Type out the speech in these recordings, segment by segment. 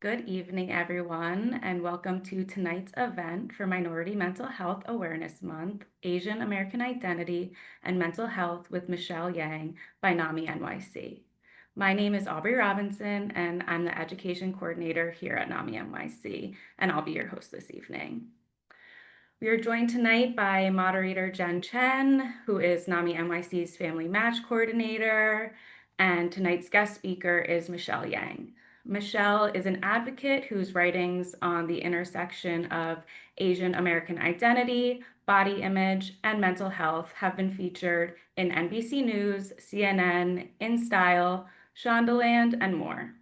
Good evening, everyone, and welcome to tonight's event for Minority Mental Health Awareness Month, Asian American Identity and Mental Health with Michelle Yang by NAMI-NYC. My name is Aubrey Robinson, and I'm the Education Coordinator here at NAMI-NYC, and I'll be your host this evening. We are joined tonight by moderator Jen Chen, who is NAMI-NYC's Family Match Coordinator, and tonight's guest speaker is Michelle Yang. Michelle is an advocate whose writings on the intersection of Asian American identity, body image, and mental health have been featured in NBC News, CNN, InStyle, Shondaland, and more.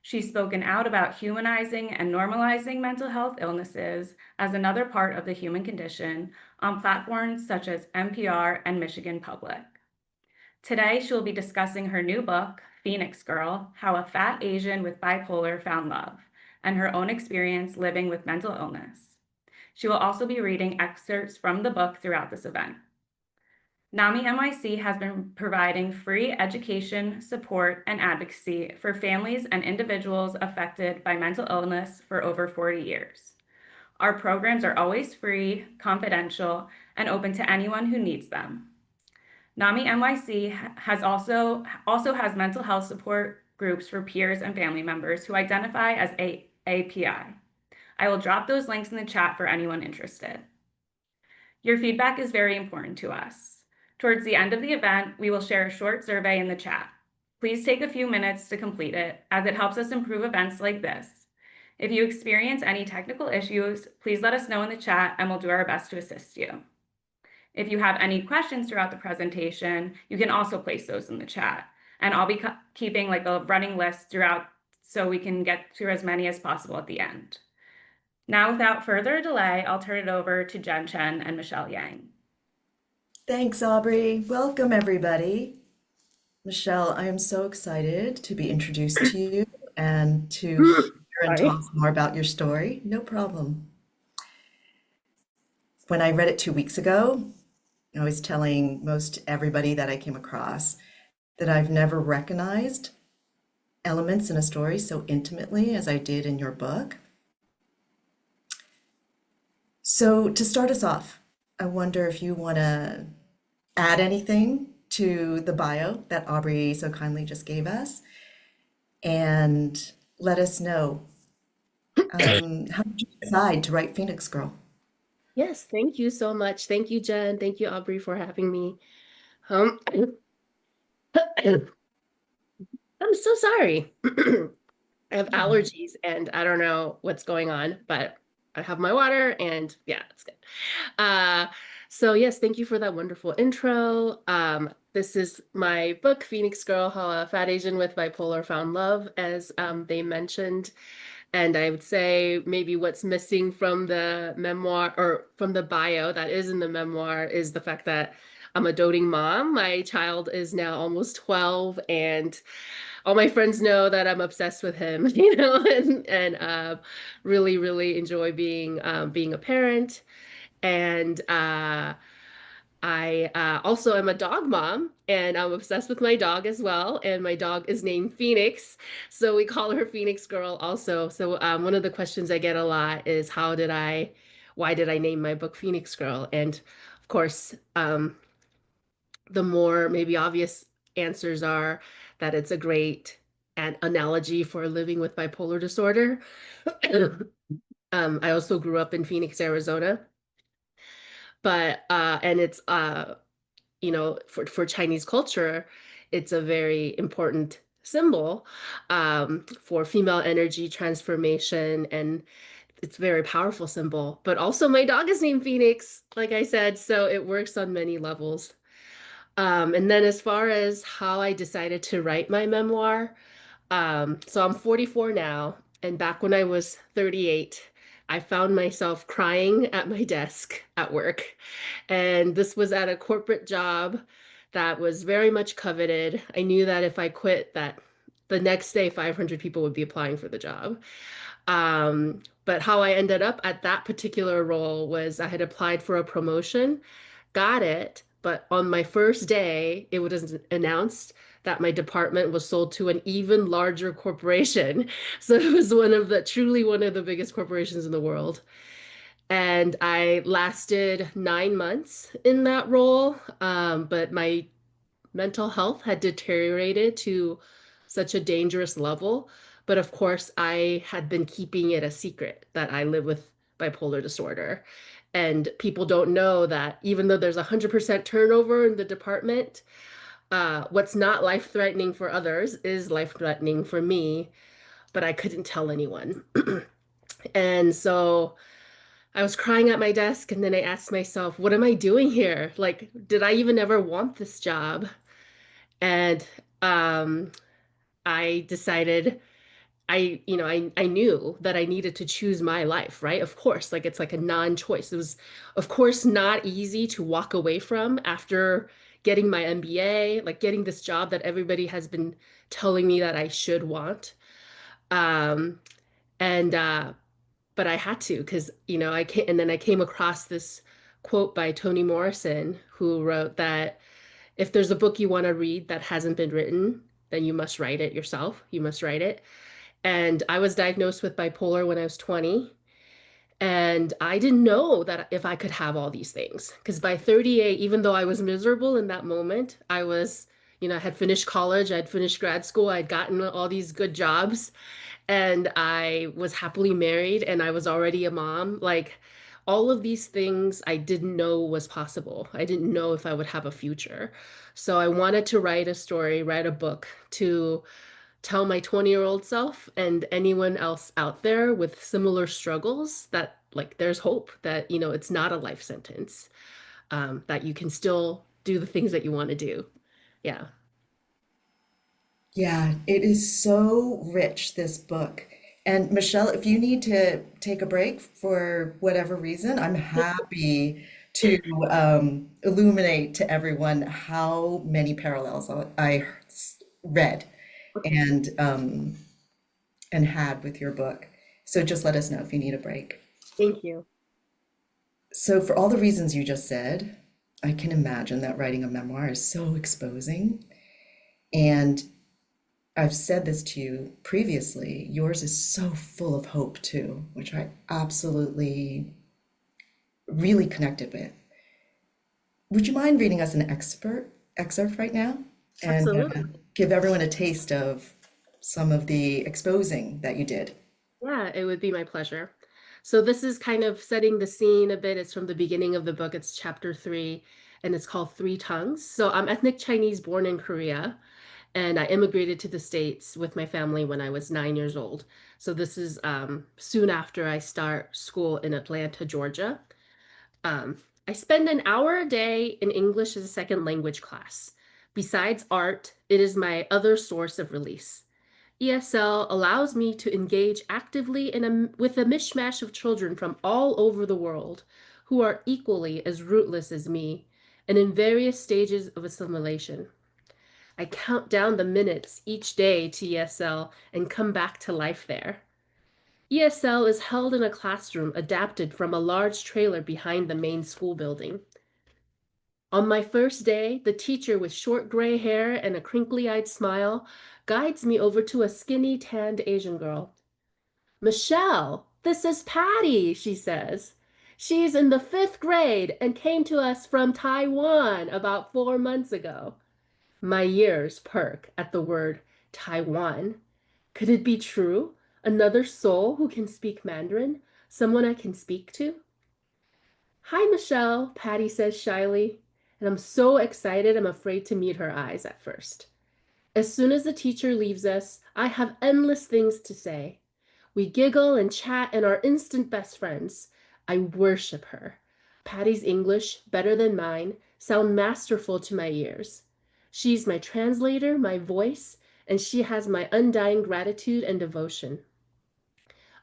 She's spoken out about humanizing and normalizing mental health illnesses as another part of the human condition on platforms such as NPR and Michigan Public. Today, she'll be discussing her new book, Phoenix Girl: How a Fat Asian with Bipolar Found Love, and her own experience living with mental illness. She will also be reading excerpts from the book throughout this event. NAMI-NYC has been providing free education, support, and advocacy for families and individuals affected by mental illness for over 40 years. Our programs are always free, confidential, and open to anyone who needs them. NAMI-NYC also has mental health support groups for peers and family members who identify as API. I will drop those links in the chat for anyone interested. Your feedback is very important to us. Towards the end of the event, we will share a short survey in the chat. Please take a few minutes to complete it, as it helps us improve events like this. If you experience any technical issues, please let us know in the chat and we'll do our best to assist you. If you have any questions throughout the presentation, you can also place those in the chat. And I'll be keeping like a running list throughout so we can get through as many as possible at the end. Now, without further delay, I'll turn it over to Jen Chen and Michelle Yang. Thanks, Aubrey. Welcome, everybody. Michelle, I am so excited to be introduced to you and to hear and talk more about your story. No problem. When I read it 2 weeks ago, I was telling most everybody that I came across that I've never recognized elements in a story so intimately as I did in your book. So to start us off, I wonder if you want to add anything to the bio that Aubrey so kindly just gave us and let us know how did you decide to write Phoenix Girl? Yes, thank you so much. Thank you, Jen. Thank you, Aubrey, for having me. I'm so sorry. I have allergies and I don't know what's going on, but I have my water and yeah, it's good. So yes, thank you for that wonderful intro. This is my book, Phoenix Girl: How a Fat Asian with Bipolar Found Love, as they mentioned. And I would say maybe what's missing from the memoir or from the bio that is in the memoir is the fact that I'm a doting mom. My child is now almost 12 and all my friends know that I'm obsessed with him, and really, really enjoy being a parent. And I also am a dog mom, and I'm obsessed with my dog as well. And my dog is named Phoenix, so we call her Phoenix Girl also. So one of the questions I get a lot is why did I name my book Phoenix Girl? And of course, the more maybe obvious answers are that it's a great analogy for living with bipolar disorder. I also grew up in Phoenix, Arizona, but and it's for Chinese culture, it's a very important symbol for female energy transformation, and it's a very powerful symbol. But also my dog is named Phoenix, like I said, so it works on many levels. And then as far as how I decided to write my memoir, so I'm 44 now, and back when I was 38, I found myself crying at my desk at work. And this was at a corporate job that was very much coveted. I knew that if I quit, that the next day 500 people would be applying for the job. But how I ended up at that particular role was I had applied for a promotion, got it, but on my first day, it was announced that my department was sold to an even larger corporation. So it was truly one of the biggest corporations in the world. And I lasted 9 months in that role, but my mental health had deteriorated to such a dangerous level. But of course, I had been keeping it a secret that I live with bipolar disorder. And people don't know that even though there's 100% turnover in the department, what's not life-threatening for others is life-threatening for me, but I couldn't tell anyone. And so I was crying at my desk, and then I asked myself, what am I doing here? Like, did I even ever want this job? And um, I decided I knew that I needed to choose my life, right? Of course, like it's like a non-choice. It was, of course, not easy to walk away from after getting my MBA, like getting this job that everybody has been telling me that I should want. Um, and but I had to because I came and then I came across this quote by Toni Morrison, who wrote that if there's a book you want to read that hasn't been written, then you must write it yourself. You must write it. And I was diagnosed with bipolar when I was 20. And I didn't know that if I could have all these things. Because by 38, even though I was miserable in that moment, I had finished college, I'd finished grad school, I'd gotten all these good jobs, and I was happily married, and I was already a mom. Like all of these things I didn't know was possible. I didn't know if I would have a future. So I wanted to write a story, write a book to tell my 20-year-old self and anyone else out there with similar struggles that like there's hope that it's not a life sentence, that you can still do the things that you want to do. Yeah. Yeah, it is so rich, this book. And Michelle, if you need to take a break for whatever reason, I'm happy to illuminate to everyone how many parallels I read and had with your book. So just let us know if you need a break. Thank you. So for all the reasons you just said, I can imagine that writing a memoir is so exposing. And I've said this to you previously, yours is so full of hope too, which I absolutely really connected with. Would you mind reading us an excerpt right now and Absolutely. give everyone a taste of some of the exposing that you did? Yeah, it would be my pleasure. So this is kind of setting the scene a bit. It's from the beginning of the book. It's chapter 3, and it's called Three Tongues. So I'm ethnic Chinese born in Korea, and I immigrated to the States with my family when I was 9 years old. So this is soon after I start school in Atlanta, Georgia. Um, I spend an hour a day in English as a second language class. Besides art, it is my other source of release. ESL allows me to engage actively with a mishmash of children from all over the world who are equally as rootless as me and in various stages of assimilation. I count down the minutes each day to ESL and come back to life there. ESL is held in a classroom adapted from a large trailer behind the main school building. On my first day, the teacher with short gray hair and a crinkly-eyed smile guides me over to a skinny, tanned Asian girl. Michelle, this is Patty, she says. She's in the 5th grade and came to us from Taiwan about 4 months ago. My ears perk at the word Taiwan. Could it be true? Another soul who can speak Mandarin? Someone I can speak to? Hi, Michelle, Patty says shyly, and I'm so excited I'm afraid to meet her eyes at first. As soon as the teacher leaves us, I have endless things to say. We giggle and chat and are instant best friends. I worship her. Patty's English, better than mine, sound masterful to my ears. She's my translator, my voice, and she has my undying gratitude and devotion.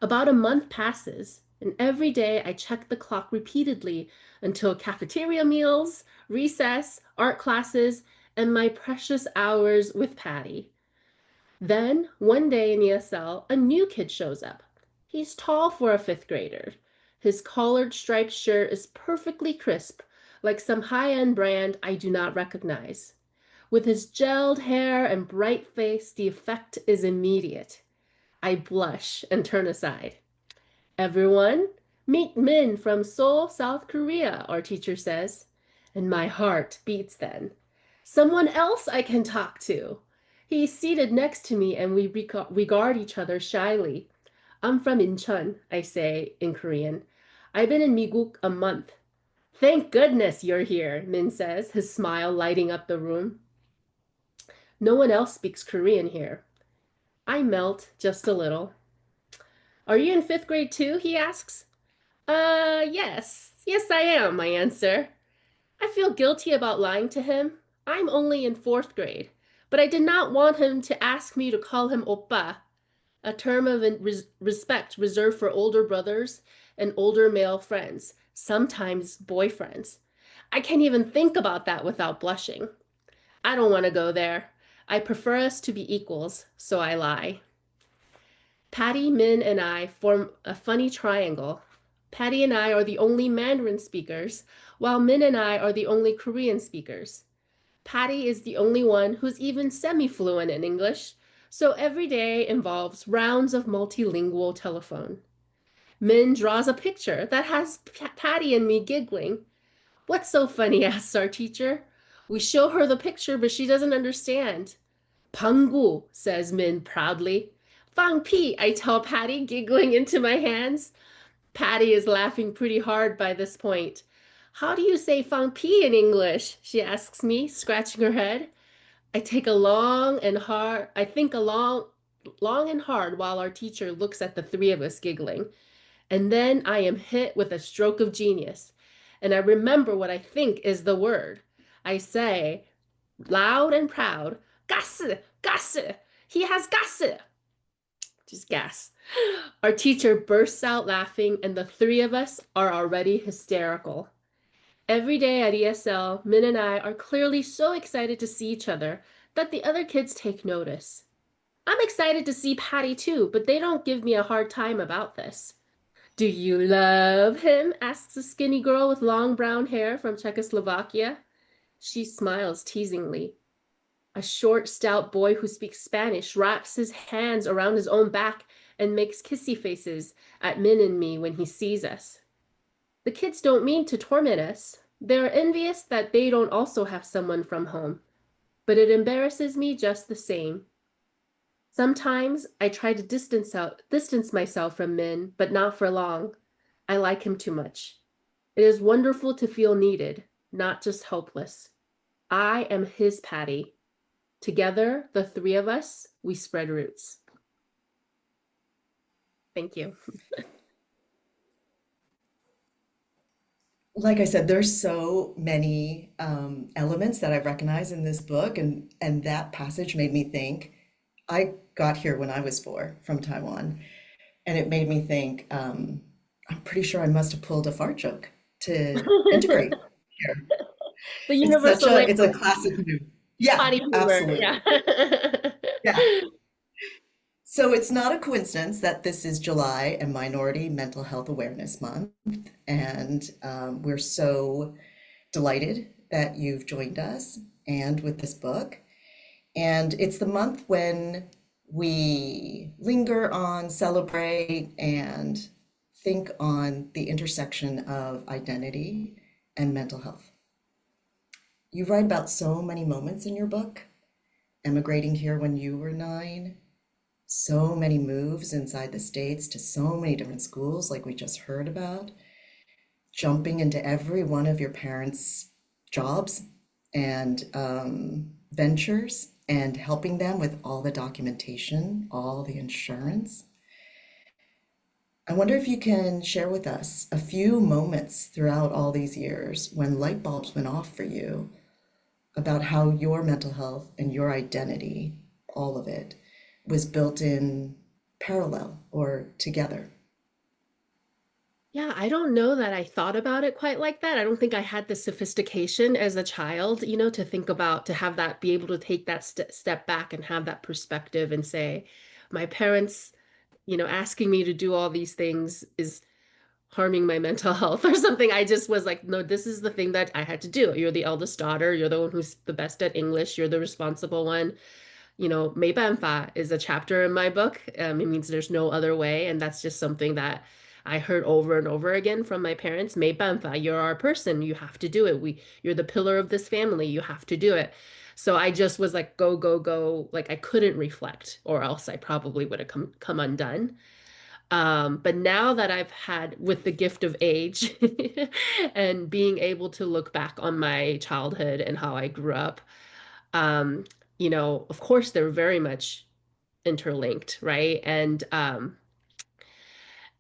About a month passes, and every day I check the clock repeatedly until cafeteria meals, recess, art classes, and my precious hours with Patty. Then, one day in ESL, a new kid shows up. He's tall for a 5th grader. His collared striped shirt is perfectly crisp, like some high-end brand I do not recognize. With his gelled hair and bright face, the effect is immediate. I blush and turn aside. Everyone, meet Min from Seoul, South Korea, our teacher says. And my heart beats then. Someone else I can talk to. He's seated next to me and we regard each other shyly. I'm from Incheon, I say in Korean. I've been in Migook a month. Thank goodness you're here, Min says, his smile lighting up the room. No one else speaks Korean here. I melt just a little. Are you in fifth grade too? He asks. Yes. Yes, I am, I answer. I feel guilty about lying to him. I'm only in fourth grade, but I did not want him to ask me to call him oppa, a term of respect reserved for older brothers and older male friends, sometimes boyfriends. I can't even think about that without blushing. I don't want to go there. I prefer us to be equals, so I lie. Patty, Min, and I form a funny triangle. Patty and I are the only Mandarin speakers, while Min and I are the only Korean speakers. Patty is the only one who's even semi-fluent in English, so every day involves rounds of multilingual telephone. Min draws a picture that has Patty and me giggling. What's so funny? Asks our teacher. We show her the picture, but she doesn't understand. Pangu, says Min proudly. Fang Pi, I tell Patty, giggling into my hands. Patty is laughing pretty hard by this point. How do you say Fang Pi in English? She asks me, scratching her head. I think a long and hard while our teacher looks at the three of us giggling. And then I am hit with a stroke of genius. And I remember what I think is the word. I say, loud and proud, Gasse, Gasse, he has Gasse. Just gas. Our teacher bursts out laughing, and the three of us are already hysterical. Every day at ESL, Min and I are clearly so excited to see each other that the other kids take notice. I'm excited to see Patty too, but they don't give me a hard time about this. Do you love him? Asks a skinny girl with long brown hair from Czechoslovakia. She smiles teasingly. A short, stout boy who speaks Spanish wraps his hands around his own back and makes kissy faces at Min and me when he sees us. The kids don't mean to torment us. They're envious that they don't also have someone from home. But it embarrasses me just the same. Sometimes I try to distance myself from Min, but not for long. I like him too much. It is wonderful to feel needed, not just helpless. I am his Patty. Together, the three of us, we spread roots. Thank you. Like I said, there's so many elements that I recognize in this book, and that passage made me think. I got here when I was 4 from Taiwan, and it made me think. I'm pretty sure I must have pulled a fart joke to integrate here. The universal It's a language, classic move. Yeah, potty humor. absolutely. Yeah. Yeah. So it's not a coincidence that this is July and Minority Mental Health Awareness Month, and we're so delighted that you've joined us and with this book. And it's the month when we linger on, celebrate, and think on the intersection of identity and mental health. You write about so many moments in your book, emigrating here when you were 9, so many moves inside the States to so many different schools, like we just heard about, jumping into every one of your parents' jobs and ventures and helping them with all the documentation, all the insurance. I wonder if you can share with us a few moments throughout all these years when light bulbs went off for you about how your mental health and your identity, all of it, was built in parallel or together. Yeah, I don't know that I thought about it quite like that. I don't think I had the sophistication as a child, to think about, to have that, be able to take that step back and have that perspective and say, my parents, asking me to do all these things is harming my mental health or something. I just was like, no, this is the thing that I had to do. You're the eldest daughter. You're the one who's the best at English. You're the responsible one. You know, 没办法 is a chapter in my book. It means there's no other way. And that's just something that I heard over and over again from my parents. 没办法, you're our person. You have to do it. You're the pillar of this family. You have to do it. So I just was like, go, go, go. Like I couldn't reflect, or else I probably would have come undone. But now that I've had with the gift of age and being able to look back on my childhood and how I grew up, um, you know, of course they're very much interlinked, right? And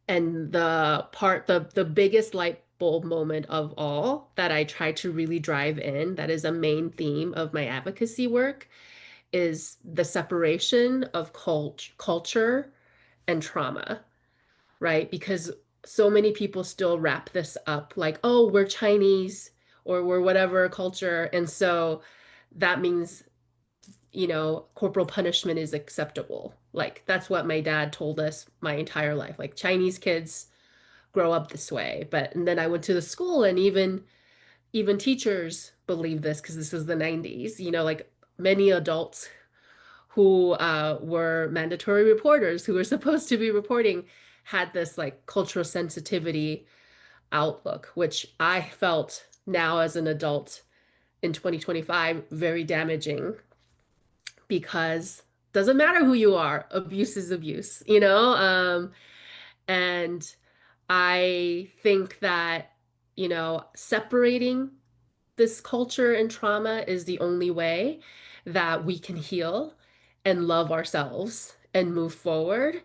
the biggest light bulb moment of all that I try to really drive in, that is a main theme of my advocacy work, is the separation of culture and trauma, right? Because so many people still wrap this up like, oh, we're Chinese or we're whatever culture. And so that means, you know, corporal punishment is acceptable. Like that's what my dad told us my entire life. Like Chinese kids grow up this way. But and then I went to the school and even teachers believe this because this was the 90s, you know, like many adults who were mandatory reporters who were supposed to be reporting had this like cultural sensitivity outlook, which I felt now as an adult in 2025 very damaging because doesn't matter who you are, abuse is abuse, you know? And I think that, you know, separating this culture and trauma is the only way that we can heal and love ourselves and move forward.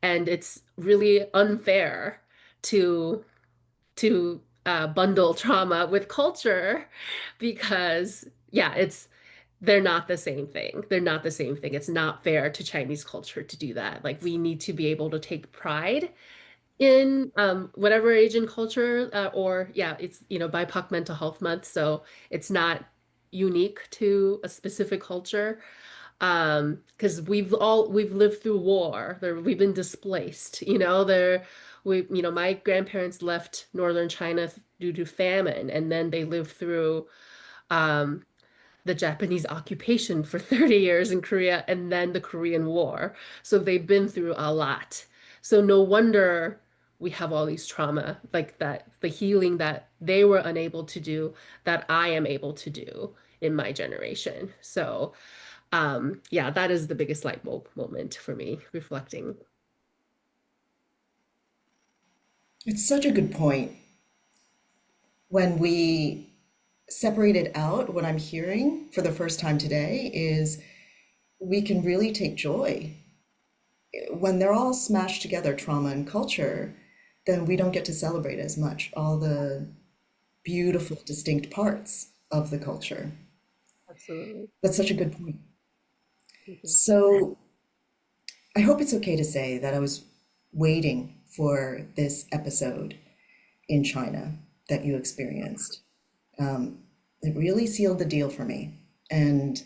And it's really unfair to bundle trauma with culture because yeah, it's they're not the same thing. They're not the same thing. It's not fair to Chinese culture to do that. Like we need to be able to take pride in whatever Asian culture or yeah, it's you know BIPOC Mental Health Month, so it's not unique to a specific culture. Because we've lived through war. We've been displaced. You know, we you know my grandparents left northern China due to famine, and then they lived through um the Japanese occupation for 30 years in Korea and then the Korean War. So they've been through a lot. So no wonder we have all these trauma like that, the healing that they were unable to do, that I am able to do in my generation. So yeah, that is the biggest light bulb moment for me, reflecting. It's such a good point. When we separate it out, what I'm hearing for the first time today is we can really take joy. When they're all smashed together, trauma and culture, then we don't get to celebrate as much all the beautiful, distinct parts of the culture. Absolutely. That's such a good point. Mhm. So I hope it's okay to say that I was waiting for this episode in China that you experienced. It really sealed the deal for me. And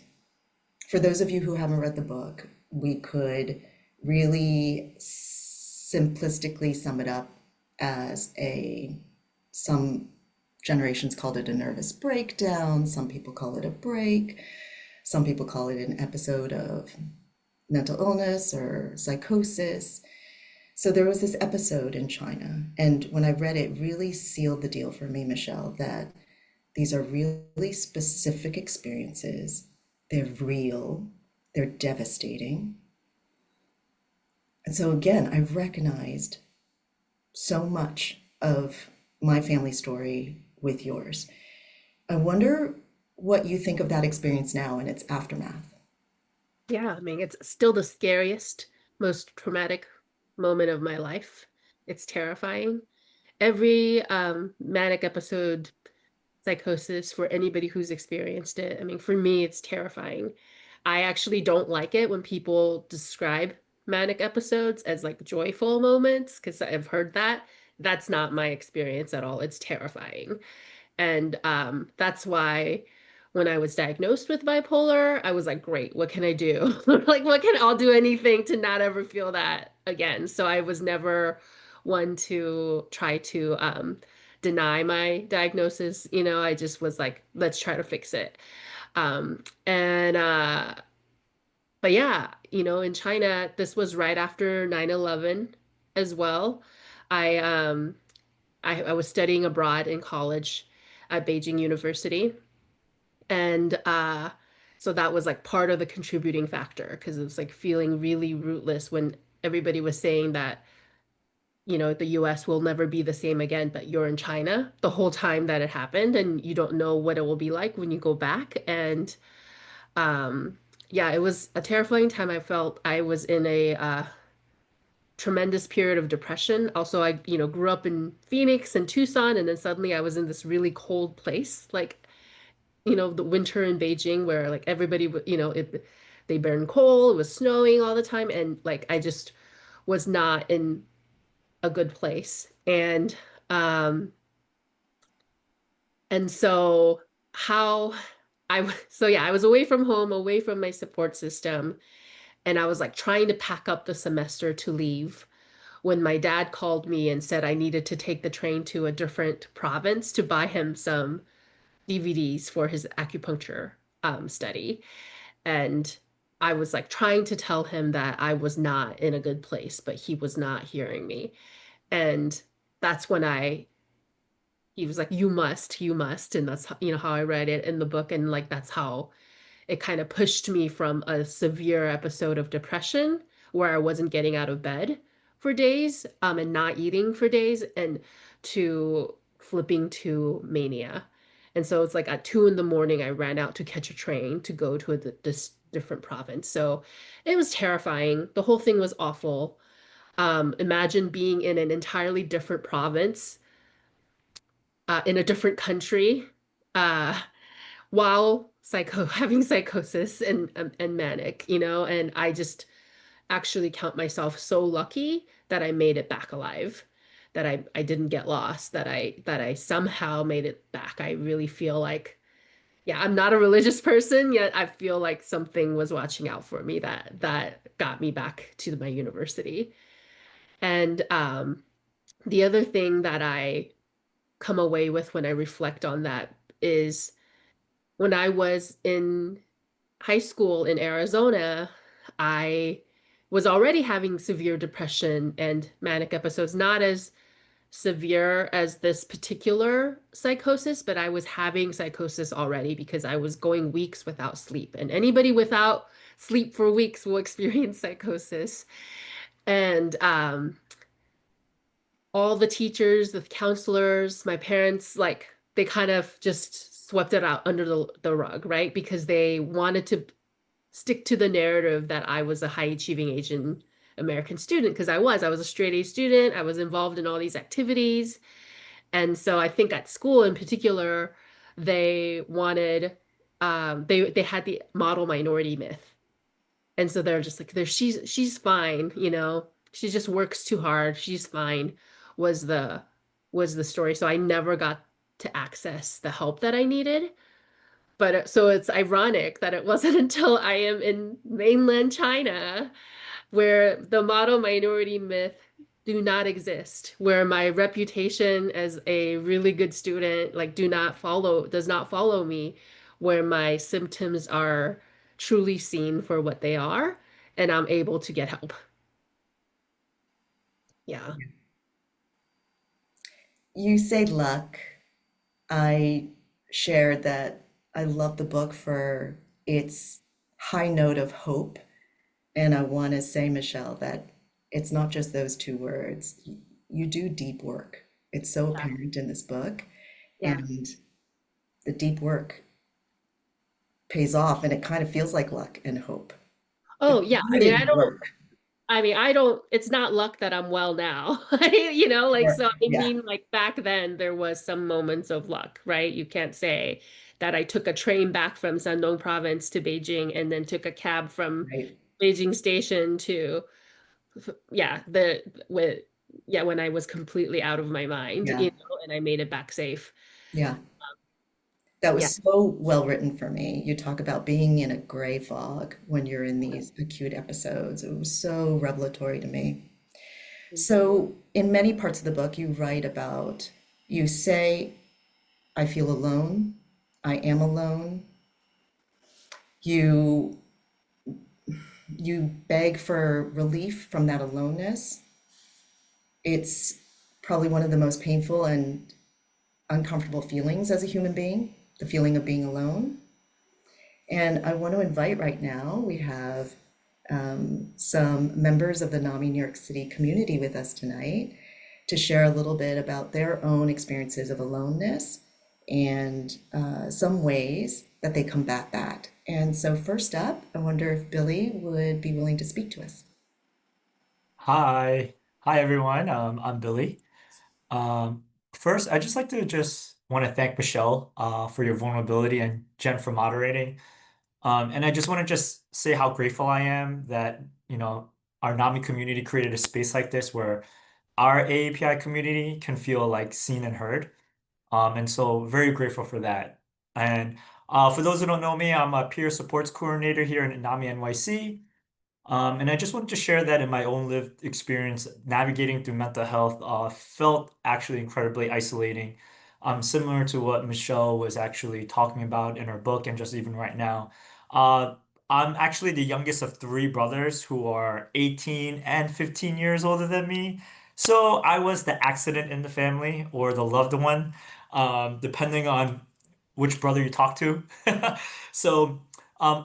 for those of you who haven't read the book, we could really simplistically sum it up as some generations called it a nervous breakdown, some people call it a break, some people call it an episode of mental illness or psychosis. So there was this episode in China, and when I read it, it really sealed the deal for me, Michelle, that these are really specific experiences. They're real, they're devastating. And so again, I recognized so much of my family story with yours. I wonder what you think of that experience now and its aftermath. Yeah, I mean, it's still the scariest, most traumatic moment of my life. It's terrifying. Every manic episode psychosis for anybody who's experienced it. I mean, for me, it's terrifying. I actually don't like it when people describe manic episodes as like joyful moments because I've heard that. That's not my experience at all. It's terrifying. And that's why when I was diagnosed with bipolar, I was like, great, what can I do? Like, I'll do anything to not ever feel that again. So I was never one to try to deny my diagnosis. I just was like, let's try to fix it. And but yeah, in China, this was right after 9/11 as well. I um I was studying abroad in college at Beijing University. And so that was like part of the contributing factor because it was like feeling really rootless when everybody was saying that, the US will never be the same again, but you're in China the whole time that it happened and you don't know what it will be like when you go back. And um, yeah, it was a terrifying time. I felt I was in a tremendous period of depression. Also, I, grew up in Phoenix and Tucson, and then suddenly I was in this really cold place. Like the winter in Beijing where like everybody, they burn coal, it was snowing all the time, and like I just was not in a good place. Um, and so how so yeah, I was away from home, away from my support system, and I was like trying to pack up the semester to leave when my dad called me and said I needed to take the train to a different province to buy him some DVDs for his acupuncture study. And I was like trying to tell him that I was not in a good place, but he was not hearing me. And that's when he was like, you must. And that's, how I read it in the book. And like, that's how it kind of pushed me from a severe episode of depression where I wasn't getting out of bed for days, and not eating for days, and to flipping to mania. And so it's like at 2 in the morning, I ran out to catch a train to go to this different province. So it was terrifying. The whole thing was awful. Imagine being in an entirely different province, in a different country, uh, while having psychosis and manic, and I just actually count myself so lucky that I made it back alive, that I didn't get lost, that I somehow made it back. I really feel like, yeah, I'm not a religious person, yet I feel like something was watching out for me that got me back to my university. And the other thing that I come away with when I reflect on that is when I was in high school in Arizona, I was already having severe depression and manic episodes, not as severe as this particular psychosis, but I was having psychosis already because I was going weeks without sleep. And anybody without sleep for weeks will experience psychosis. And all the teachers, the counselors, my parents, like they kind of just swept it out under the rug, right? Because they wanted to stick to the narrative that I was a high achieving Asian American student because I was a straight A student. I was involved in all these activities. And so I think at school in particular, they wanted they had the model minority myth. And so they're just like she's fine, she just works too hard. She's fine was the was the story. So I never got to access the help that I needed. But so it's ironic that it wasn't until I am in mainland China where the model minority myth do not exist, where my reputation as a really good student like does not follow me, where my symptoms are truly seen for what they are, and I'm able to get help. Yeah. You say luck. I shared that I love the book for its high note of hope. And I want to say, Michelle, that it's not just those two words. You do deep work. It's so Yeah. apparent in this book. Yeah. And the deep work pays off, and it kind of feels like luck and hope. But Oh, yeah. you did the work. I don't, it's not luck that I'm well now. Like, Sure. so I Yeah, mean, like back then there was some moments of luck, right? You can't say that I took a train back from Shandong province to Beijing and then took a cab from right. Beijing station to, yeah, with, yeah, when I was completely out of my mind, Yeah, and I made it back safe. yeah. That Yeah. was so well written for me. You talk about being in a gray fog when you're in these acute episodes. It was so revelatory to me. So, in many parts of the book, you write about, you say, I feel alone, I am alone. You you beg for relief from that aloneness. It's probably one of the most painful and uncomfortable feelings as a human being, the feeling of being alone. And I want to invite right now, we have some members of the NAMI New York City community with us tonight to share a little bit about their own experiences of aloneness and some ways that they combat that. And so, first up, I wonder if Billy would be willing to speak to us. Hi. Hi everyone. I'm Billy. Um, First, I just like to just want to thank Michelle for your vulnerability and Jen for moderating. And I just want to just say how grateful I am that, our NAMI community created a space like this where our AAPI community can feel like seen and heard. And so very grateful for that. And for those who don't know me, I'm a peer supports coordinator here in NAMI NYC. And I just wanted to share that in my own lived experience, navigating through mental health felt actually incredibly isolating, similar to what Michelle was actually talking about in her book and just even right now. Uh, I'm actually the youngest of three brothers who are 18 and 15 years older than me. So I was the accident in the family or the loved one, depending on which brother you talk to. So,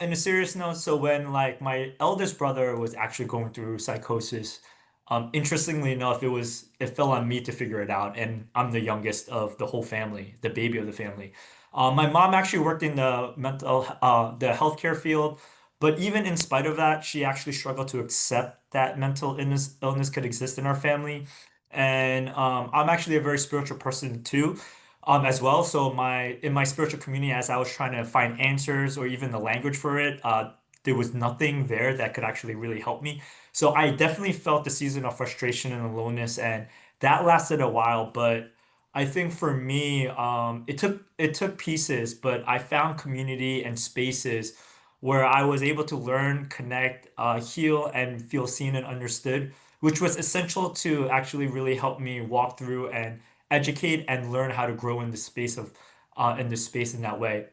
in a serious note, so when like my eldest brother was actually going through psychosis, interestingly enough, it fell on me to figure it out, and I'm the youngest of the whole family, the baby of the family. My mom actually worked in the healthcare field, but even in spite of that, she actually struggled to accept that mental illness could exist in our family. And I'm actually a very spiritual person too as well. So in my spiritual community, as I was trying to find answers or even the language for it, there was nothing there that could actually really help me. So I definitely felt the season of frustration and aloneness, and that lasted a while. But I think for me, it took pieces, but I found community and spaces where I was able to learn, connect, heal, and feel seen and understood, which was essential to actually really help me walk through and educate and learn how to grow in the space of in this space in that way.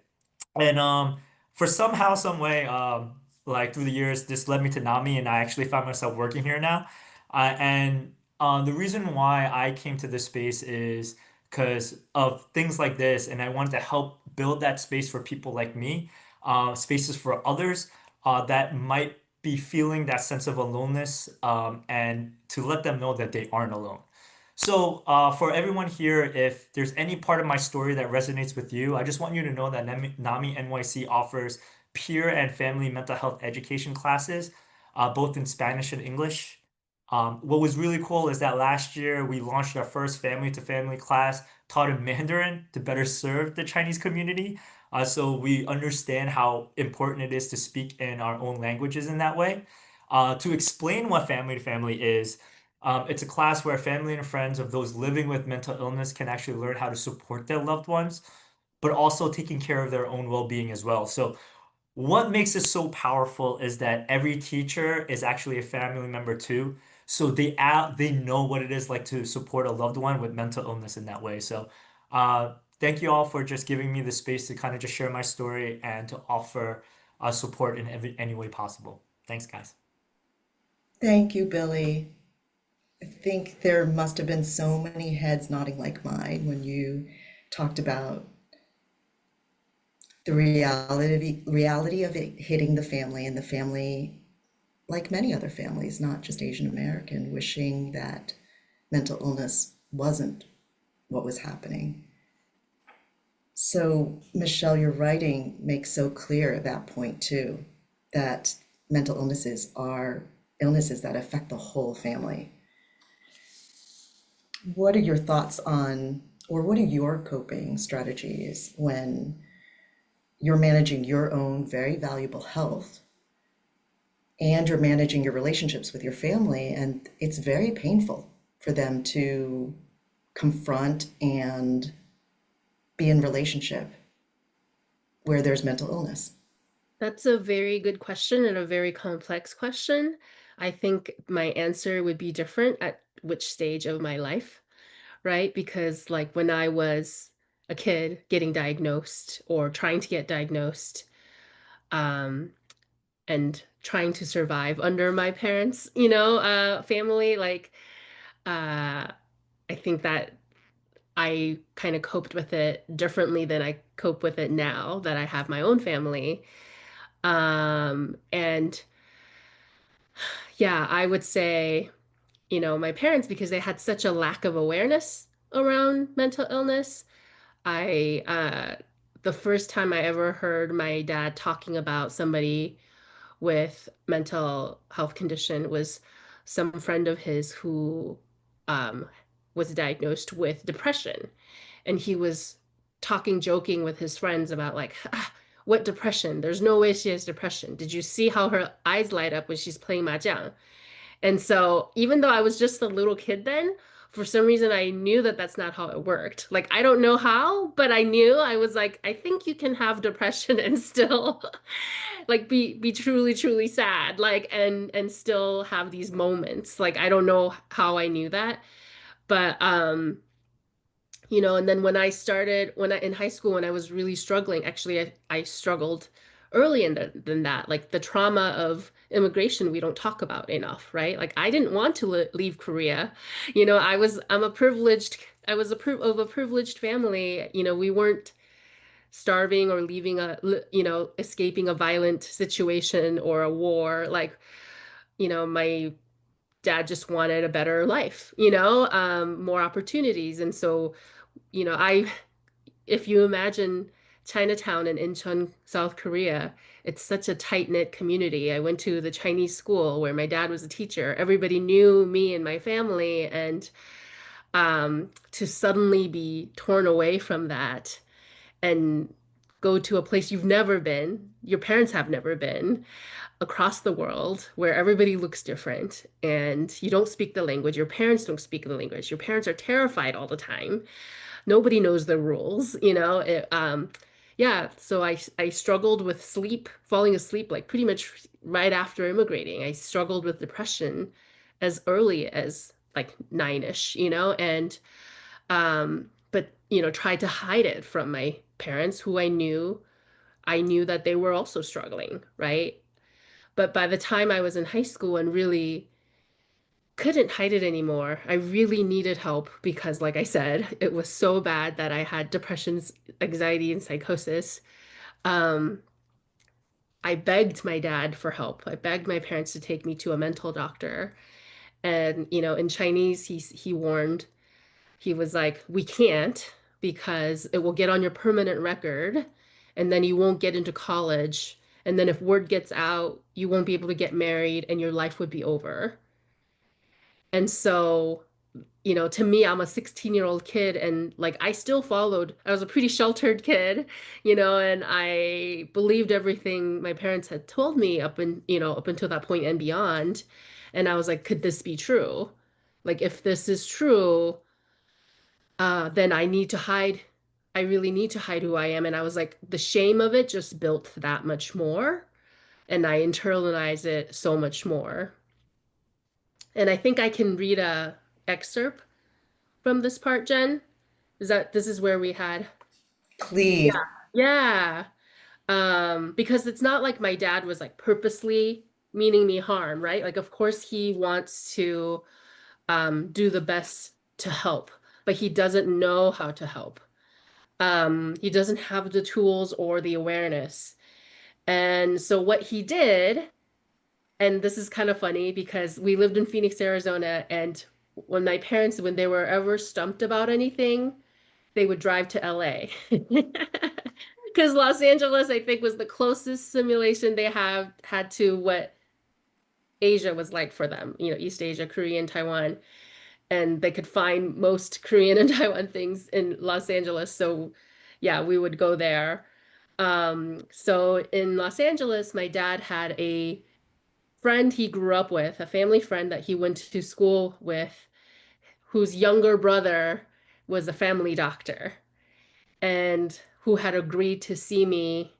And for somehow, some way, like through the years, this led me to NAMI, and I actually found myself working here now. And the reason why I came to this space is because of things like this, and I wanted to help build that space for people like me, spaces for others that might be feeling that sense of aloneness, and to let them know that they aren't alone. So, for everyone here, if there's any part of my story that resonates with you, I just want you to know that NAMI NYC offers peer and family mental health education classes, both in Spanish and English. What was really cool is that last year we launched our first family to family class taught in Mandarin to better serve the Chinese community. So we understand how important it is to speak in our own languages in that way. To explain what family to family is, it's a class where family and friends of those living with mental illness can actually learn how to support their loved ones, but also taking care of their own well-being as well. So what makes it so powerful is that every teacher is actually a family member too. So they know what it is like to support a loved one with mental illness in that way. So thank you all for just giving me the space to kind of just share my story and to offer support in any way possible. Thanks, guys. Thank you, Billy. I think there must have been so many heads nodding like mine when you talked about the reality of it hitting the family, and the family, like many other families, not just Asian American, wishing that mental illness wasn't what was happening. So, Michelle, your writing makes so clear that point too, that mental illnesses are illnesses that affect the whole family. What are your thoughts on, or what are your coping strategies when you're managing your own very valuable health and you're managing your relationships with your family, and it's very painful for them to confront and be in relationship where there's mental illness? That's a very good question and a very complex question. I think my answer would be different at which stage of my life, right? Because like when I was a kid getting diagnosed or trying to get diagnosed, um, and trying to survive under my parents, family, like uh I think that I kind of coped with it differently than I cope with it now that I have my own family. And yeah, I would say, my parents, because they had such a lack of awareness around mental illness, I the first time I ever heard my dad talking about somebody with mental health condition was some friend of his who um, was diagnosed with depression. And he was joking with his friends about like, what depression? There's no way she has depression. Did you see how her eyes light up when she's playing mahjong? And so even though I was just a little kid then, for some reason I knew that that's not how it worked. Like I don't know how, but I knew. I was like, I think you can have depression and still like be truly truly sad, like and still have these moments. Like I don't know how I knew that, but and then when I in high school when I was really struggling, actually I struggled early than that. Like the trauma of immigration we don't talk about enough, right? Like I didn't want to leave Korea. I was of a privileged family. We weren't starving or leaving escaping a violent situation or a war. Like, my dad just wanted a better life, more opportunities. And so, if you imagine Chinatown in Incheon, South Korea, it's such a tight-knit community. I went to the Chinese school where my dad was a teacher. Everybody knew me and my family, and to suddenly be torn away from that and go to a place you've never been, your parents have never been, across the world where everybody looks different and you don't speak the language, your parents don't speak the language, your parents are terrified all the time. Nobody knows the rules, yeah, so I struggled with falling asleep like pretty much right after immigrating. I struggled with depression as early as like 9-ish, and but tried to hide it from my parents who I knew that they were also struggling, right? But by the time I was in high school and really couldn't hide it anymore, I really needed help because, like I said, it was so bad that I had depressions, anxiety, and psychosis. Um, I begged my dad for help. I begged my parents to take me to a mental doctor. And, in Chinese, he warned, he was like, we can't because it will get on your permanent record and then you won't get into college. And then if word gets out, you won't be able to get married and your life would be over. And so, to me, I'm a 16-year-old kid and like I was a pretty sheltered kid, and I believed everything my parents had told me up until that point and beyond. And I was like, could this be true? Like, if this is true, then I need to hide. I really need to hide who I am. And I was like, the shame of it just built that much more. And I internalized it so much more. And I think I can read a excerpt from this part, Jen. This is where we had. Please. Yeah. Yeah. Because it's not like my dad was like purposely meaning me harm, right? Like, of course, he wants to do the best to help, but he doesn't know how to help. He doesn't have the tools or the awareness. And so what he did, and this is kind of funny because we lived in Phoenix, Arizona, and when my parents, when they were ever stumped about anything, they would drive to LA. Because Los Angeles, I think, was the closest simulation they have had to what Asia was like for them, East Asia, Korea, Taiwan. And they could find most Korean and Taiwan things in Los Angeles. So yeah, we would go there. So in Los Angeles, my dad had a friend he grew up with, a family friend that he went to school with, whose younger brother was a family doctor and who had agreed to see me,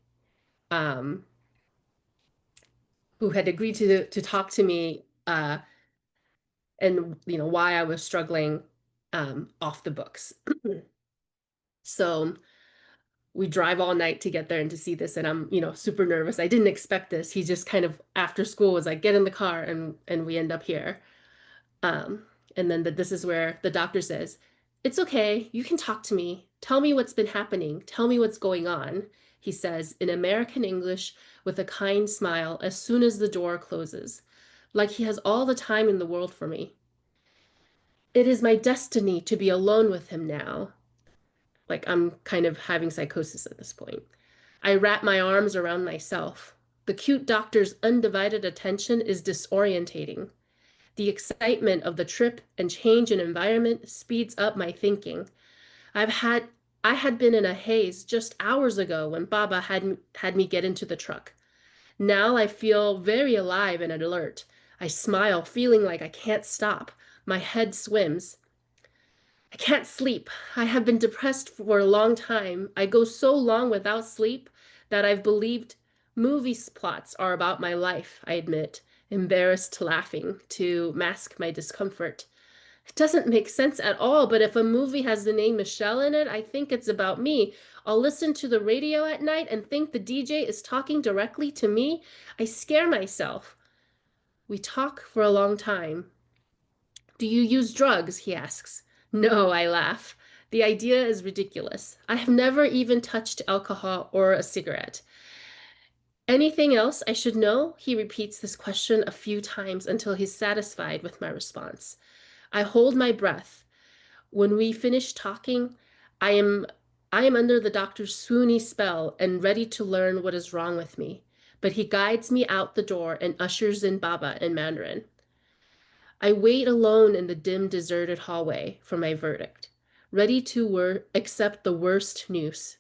um, who had agreed to talk to me and why I was struggling off the books. So we drive all night to get there and to see this, and I'm super nervous. I didn't expect this. He just kind of after school was like, get in the car, and we end up here. Um, and then this is where the doctor says, it's okay, you can talk to me. Tell me what's been happening. Tell me what's going on, he says in American English with a kind smile as soon as the door closes, like he has all the time in the world for me. It is my destiny to be alone with him now. Like I'm kind of having psychosis at this point. I wrap my arms around myself. The cute doctor's undivided attention is disorientating. The excitement of the trip and change in environment speeds up my thinking. I had been in a haze just hours ago when Baba had me get into the truck. Now I feel very alive and alert. I smile, feeling like I can't stop. My head swims. I can't sleep. I have been depressed for a long time. I go so long without sleep that I've believed movie plots are about my life, I admit, embarrassed laughing to mask my discomfort. It doesn't make sense at all, but if a movie has the name Michelle in it, I think it's about me. I'll listen to the radio at night and think the DJ is talking directly to me. I scare myself. We talk for a long time. Do you use drugs? He asks. No, I laugh. The idea is ridiculous. I have never even touched alcohol or a cigarette. Anything else I should know? He repeats this question a few times until he's satisfied with my response. I hold my breath. When we finish talking, I am under the doctor's swoony spell and ready to learn what is wrong with me. But he guides me out the door and ushers in Baba in Mandarin. I wait alone in the dim, deserted hallway for my verdict, ready to accept the worst news.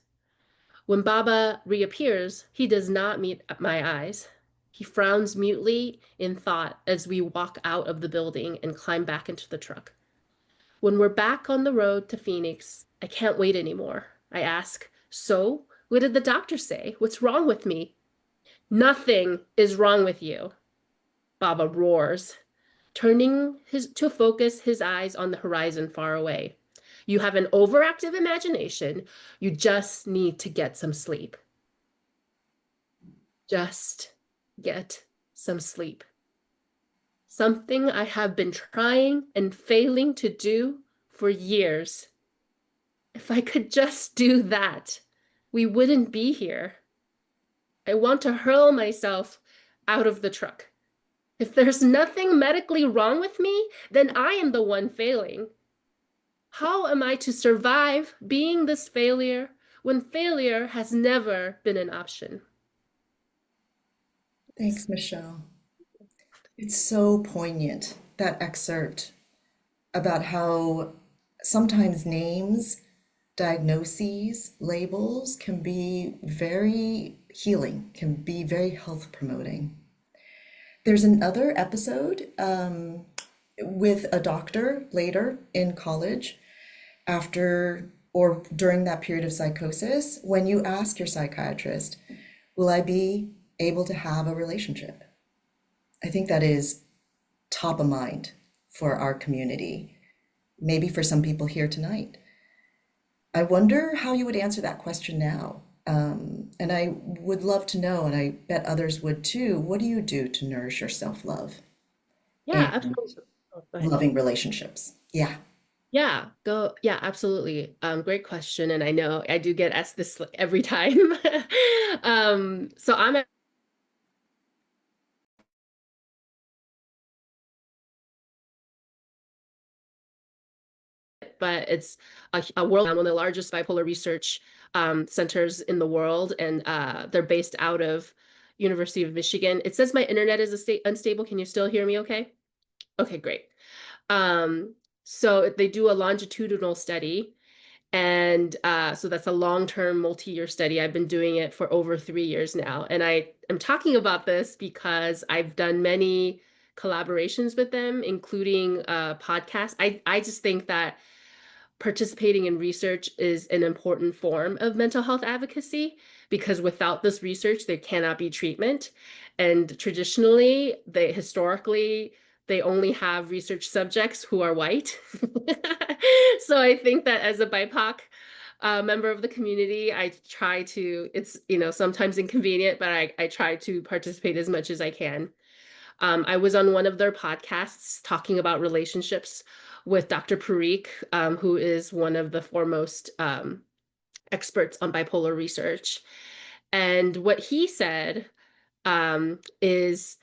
When Baba reappears, he does not meet my eyes. He frowns mutely in thought as we walk out of the building and climb back into the truck. When we're back on the road to Phoenix, I can't wait anymore. I ask, so, what did the doctor say? What's wrong with me? Nothing is wrong with you, Baba roars, turning to focus his eyes on the horizon far away. You have an overactive imagination. You just need to get some sleep. Just get some sleep. Something I have been trying and failing to do for years. If I could just do that, we wouldn't be here. I want to hurl myself out of the truck. If there's nothing medically wrong with me, then I am the one failing. How am I to survive being this failure when failure has never been an option? Thanks, Michelle. It's so poignant, that excerpt about how sometimes names, diagnoses, labels can be very healing, can be very health promoting. There's another episode with a doctor later in college after or during that period of psychosis when you ask your psychiatrist, will I be able to have a relationship? I think that is top of mind for our community, maybe for some people here tonight. I wonder how you would answer that question now. And I would love to know, and I bet others would too, what do you do to nourish your self-love Yeah, and absolutely. Oh, go ahead. loving relationships? Yeah. Yeah, yeah, absolutely. Great question. And I know I do get asked this like every time. So I'm but it's a world, one of the largest bipolar research centers in the world, and they're based out of University of Michigan. It says my internet is unstable. Can you still hear me okay? Okay, great. So they do a longitudinal study, and so that's a long-term multi-year study. I've been doing it for over 3 years now. And I am talking about this because I've done many collaborations with them, including podcasts. I just think that participating in research is an important form of mental health advocacy, because without this research, there cannot be treatment. And traditionally, historically, they only have research subjects who are white. So I think that as a BIPOC member of the community, I try to, it's, sometimes inconvenient, but I try to participate as much as I can. I was on one of their podcasts talking about relationships with Dr. Parikh, who is one of the foremost experts on bipolar research. And what he said is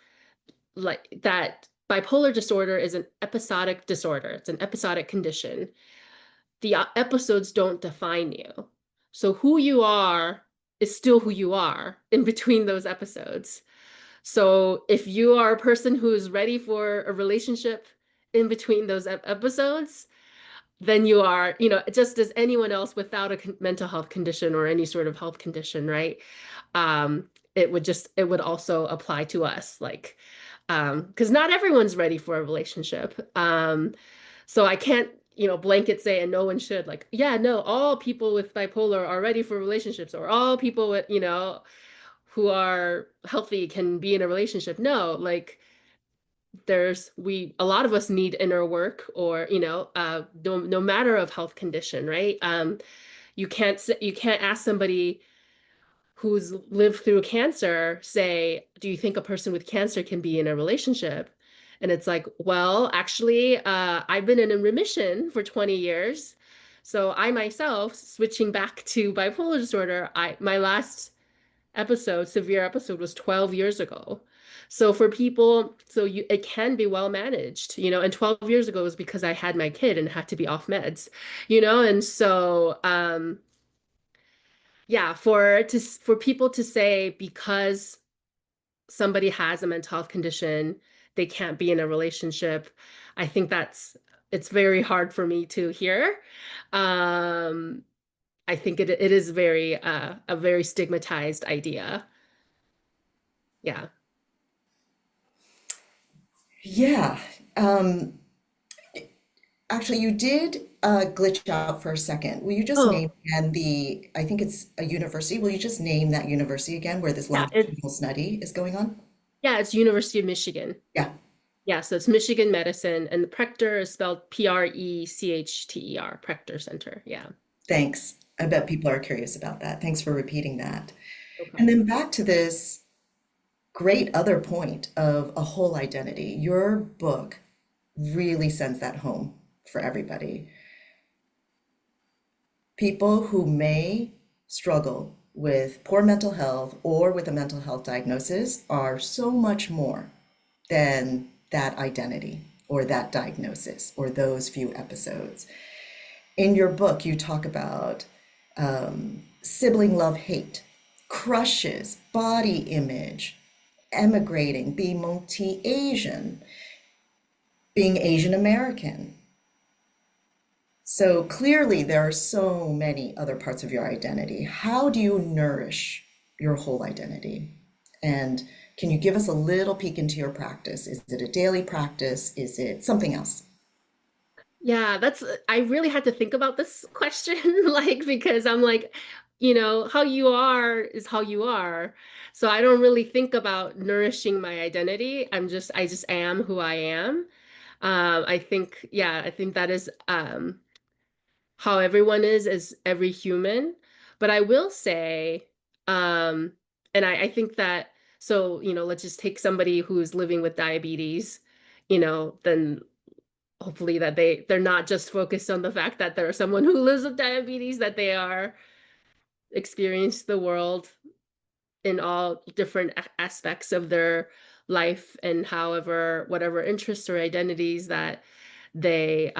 like that bipolar disorder is an episodic disorder. It's an episodic condition. The episodes don't define you. So who you are is still who you are in between those episodes. So if you are a person who's ready for a relationship in between those episodes, then you are, just as anyone else without a mental health condition or any sort of health condition, right? It would also apply to us, like, because not everyone's ready for a relationship. So I can't, blanket say, and no one should, like, yeah, no, all people with bipolar are ready for relationships, or all people with, who are healthy can be in a relationship. No, like, a lot of us need inner work, or, no matter of health condition, right? You can't ask somebody who's lived through cancer, say, do you think a person with cancer can be in a relationship? And it's like, well, actually, I've been in a remission for 20 years. So I myself, switching back to bipolar disorder, my last severe episode was 12 years ago. So for people, it can be well managed, and 12 years ago was because I had my kid and had to be off meds, and so, yeah, for people to say because somebody has a mental health condition, they can't be in a relationship, I think it's very hard for me to hear. I think it is a very stigmatized idea. Yeah. Yeah. Actually, you did glitch out for a second. Will you just name Oh, again I think it's a university. Will you just name that university again where this yeah. longitudinal study is going on? It's University of Michigan. Yeah, Yeah, so it's Michigan Medicine, and the Prechter is spelled Prechter, Prechter Center. Yeah, thanks. I bet people are curious about that. Thanks for repeating that. no And problem. then back to this great other point of a whole identity. Your book really sends that home for everybody. People who may struggle with poor mental health or with a mental health diagnosis are so much more than that identity or that diagnosis or those few episodes. In your book, you talk about sibling love hate, crushes, body image, emigrating, being multi-Asian, being Asian American. So clearly, there are so many other parts of your identity. How do you nourish your whole identity? And can you give us a little peek into your practice? Is it a daily practice? Is it something else? Yeah, I really had to think about this question, like, because I'm like, how you are is how you are. So I don't really think about nourishing my identity. I just am who I am. I think that is, how everyone is as every human. But I will say, um, and I think that, so, let's just take somebody who's living with diabetes, then hopefully that they're not just focused on the fact that they're someone who lives with diabetes, that they are experience the world in all different aspects of their life, and whatever interests or identities that they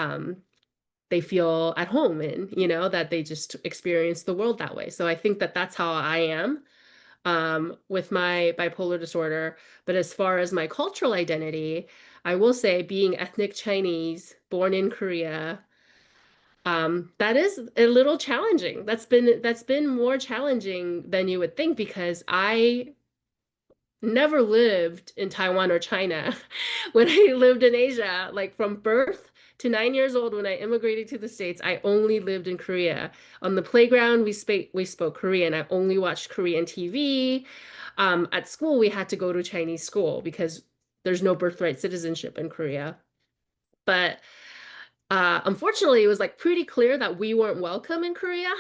they feel at home in, that they just experience the world that way. So I think that that's how I am with my bipolar disorder. But as far as my cultural identity, I will say being ethnic Chinese, born in Korea, that is a little challenging. That's been more challenging than you would think, because I never lived in Taiwan or China when I lived in Asia. Like, from birth to 9 years old, when I immigrated to the States, I only lived in Korea. On the playground, we spoke Korean. I only watched Korean TV. At school, we had to go to Chinese school because there's no birthright citizenship in Korea. But unfortunately, it was like pretty clear that we weren't welcome in Korea,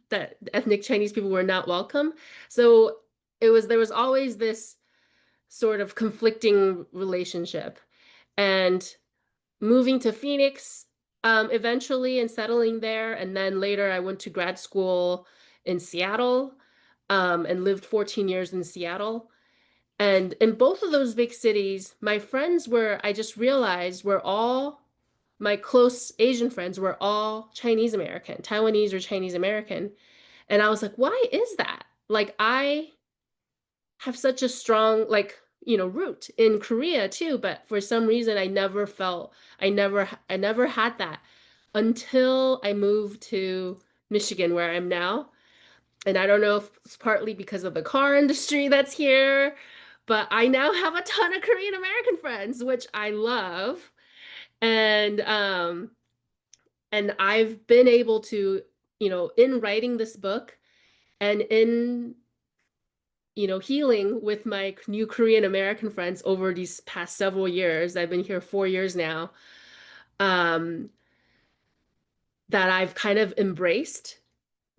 that ethnic Chinese people were not welcome. So there was always this sort of conflicting relationship. And moving to Phoenix eventually and settling there. And then later I went to grad school in Seattle and lived 14 years in Seattle. And in both of those big cities, my friends were, I just realized, were all my close Asian friends were all Chinese American, Taiwanese or Chinese American. And I was like, why is that? Like, I have such a strong, like, root in Korea too, but for some reason I never had that until I moved to Michigan, where I'm now. And I don't know if it's partly because of the car industry that's here, but I now have a ton of Korean American friends, which I love. And I've been able to, in writing this book and in, healing with my new Korean American friends over these past several years. I've been here 4 years now. Um, that I've kind of embraced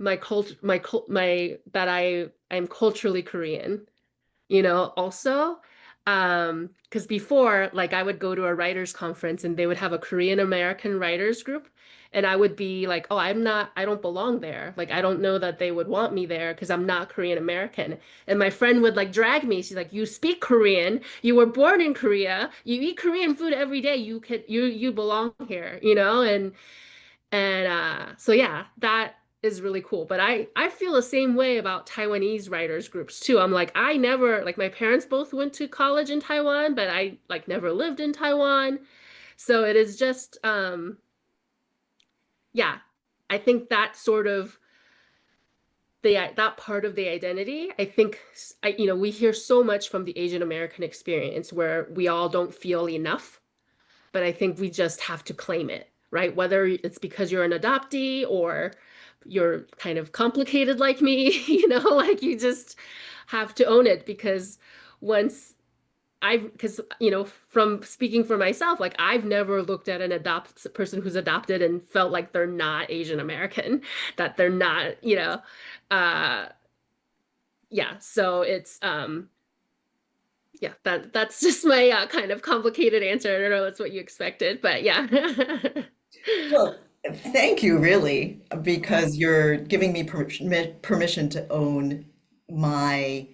my cult my cult my that I'm culturally Korean, also. Because before, like, I would go to a writers conference and they would have a Korean American writers group, and I would be like, oh, I don't belong there. Like, I don't know that they would want me there because I'm not Korean American. And my friend would like drag me. She's like, you speak Korean, you were born in Korea, you eat Korean food every day, you belong here, so yeah, that is really cool. But I feel the same way about Taiwanese writers groups too. I'm like, I never, like, my parents both went to college in Taiwan, but I like never lived in Taiwan. So it is just yeah, I think that sort of that part of the identity, I think we hear so much from the Asian American experience where we all don't feel enough, but I think we just have to claim it, right? Whether it's because you're an adoptee or you're kind of complicated like me, like, you just have to own it. Because once because, from speaking for myself, like, I've never looked at an adopt person who's adopted and felt like they're not Asian American, that they're not, uh, yeah. So it's, yeah, that's just my kind of complicated answer. I don't know if that's what you expected, but yeah. Well, thank you, really, because you're giving me permission to own my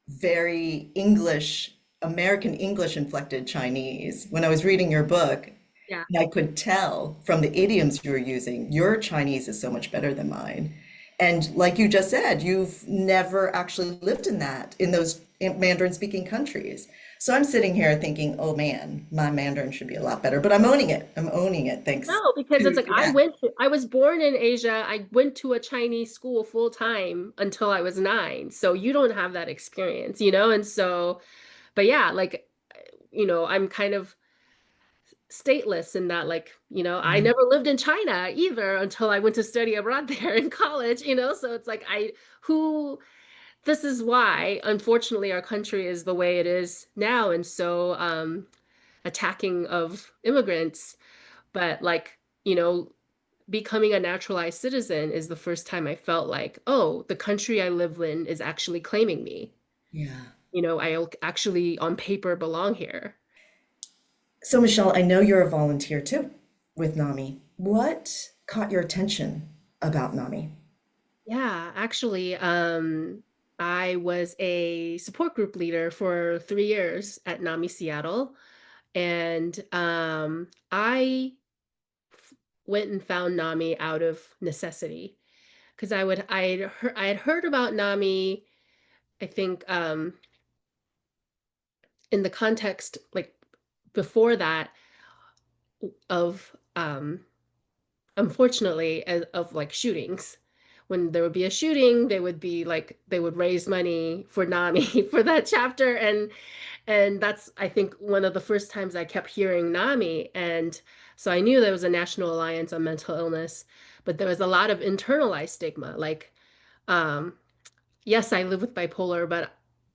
very English, American English inflected Chinese. When I was reading your book, Yeah. I could tell from the idioms you were using, your Chinese is so much better than mine. And like you just said, you've never actually lived in those Mandarin speaking countries. So I'm sitting here thinking, oh man, my Mandarin should be a lot better, but I'm owning it. I'm owning it. Thanks No, because it's to, like yeah. I was born in Asia. I went to a Chinese school full time until I was 9. So you don't have that experience, And so, but yeah, like, I'm kind of stateless in that, like, I never lived in China either until I went to study abroad there in college, So it's like, this is why, unfortunately, our country is the way it is now, and so attacking of immigrants. But, like, becoming a naturalized citizen is the first time I felt like, oh, the country I live in is actually claiming me. Yeah. I actually on paper belong here. So, Michelle, I know you're a volunteer too with NAMI. What caught your attention about NAMI? Yeah, actually, I was a support group leader for 3 years at NAMI Seattle, and I went and found NAMI out of necessity because I had heard about NAMI, I think, in the context, like, before that, of unfortunately, of like shootings. When there would be a shooting, they would raise money for NAMI for that chapter. And that's, I think, one of the first times I kept hearing NAMI. And so I knew there was a National Alliance on Mental Illness, but there was a lot of internalized stigma. Like, um, yes, I live with bipolar, but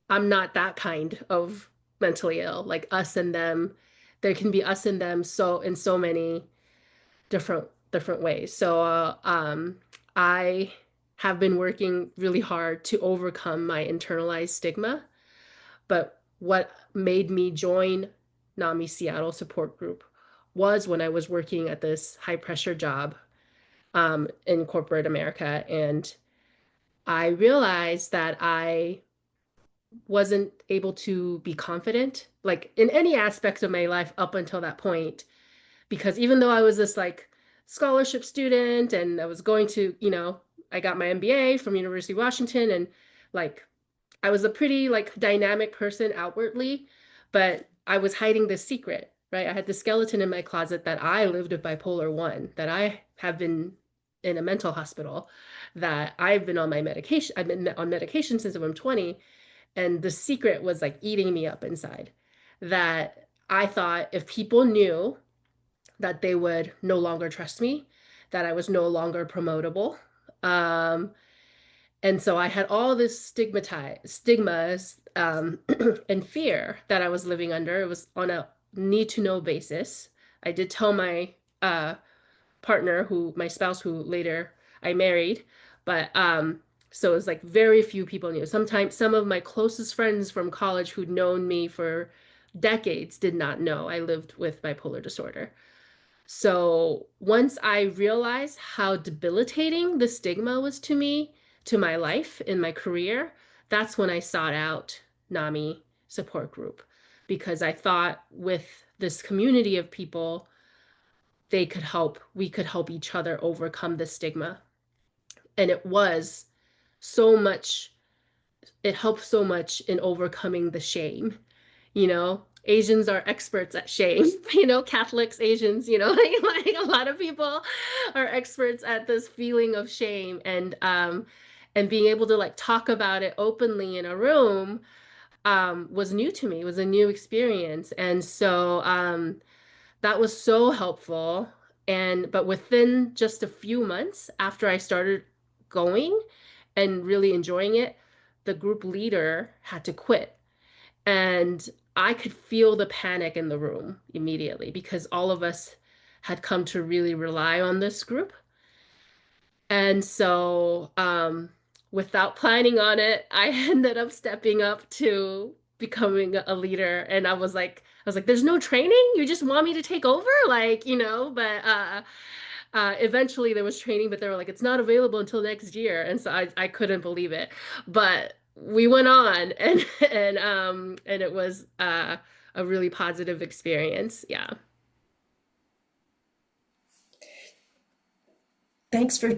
I'm not that kind of mentally ill, like us and them. There can be us and them so in so many different ways. So I have been working really hard to overcome my internalized stigma. But what made me join NAMI Seattle support group was when I was working at this high pressure job in corporate America. And I realized that I wasn't able to be confident, like in any aspect of my life up until that point, because even though I was this like scholarship student and I was going to, I got my MBA from University of Washington, and like I was a pretty like dynamic person outwardly, but I was hiding this secret, right? I had the skeleton in my closet that I lived with bipolar 1, that I have been in a mental hospital, that I've been on my medication. I've been on medication since I'm 20, and the secret was like eating me up inside. That I thought if people knew that they would no longer trust me, that I was no longer promotable. Um, and so I had all this stigmas and fear that I was living under. It was on a need to know basis. I did tell my partner, my spouse, who later I married, but so it was like very few people knew. Sometimes some of my closest friends from college who'd known me for decades did not know I lived with bipolar disorder. So once I realized how debilitating the stigma was to me, to my life, in my career, that's when I sought out NAMI support group, because I thought with this community of people, we could help each other overcome the stigma. And so much, it helped so much in overcoming the shame. Asians are experts at shame. Catholics, Asians, like a lot of people are experts at this feeling of shame, and being able to like talk about it openly in a room was new to me, was a new experience. And so that was so helpful. But within just a few months after I started going and really enjoying it, the group leader had to quit. And I could feel the panic in the room immediately, because all of us had come to really rely on this group. And so, without planning on it, I ended up stepping up to becoming a leader. And I was like, there's no training? You just want me to take over? But eventually there was training, but they were like, it's not available until next year. And so I couldn't believe it. But we went on, and it was a really positive experience. Yeah. Thanks for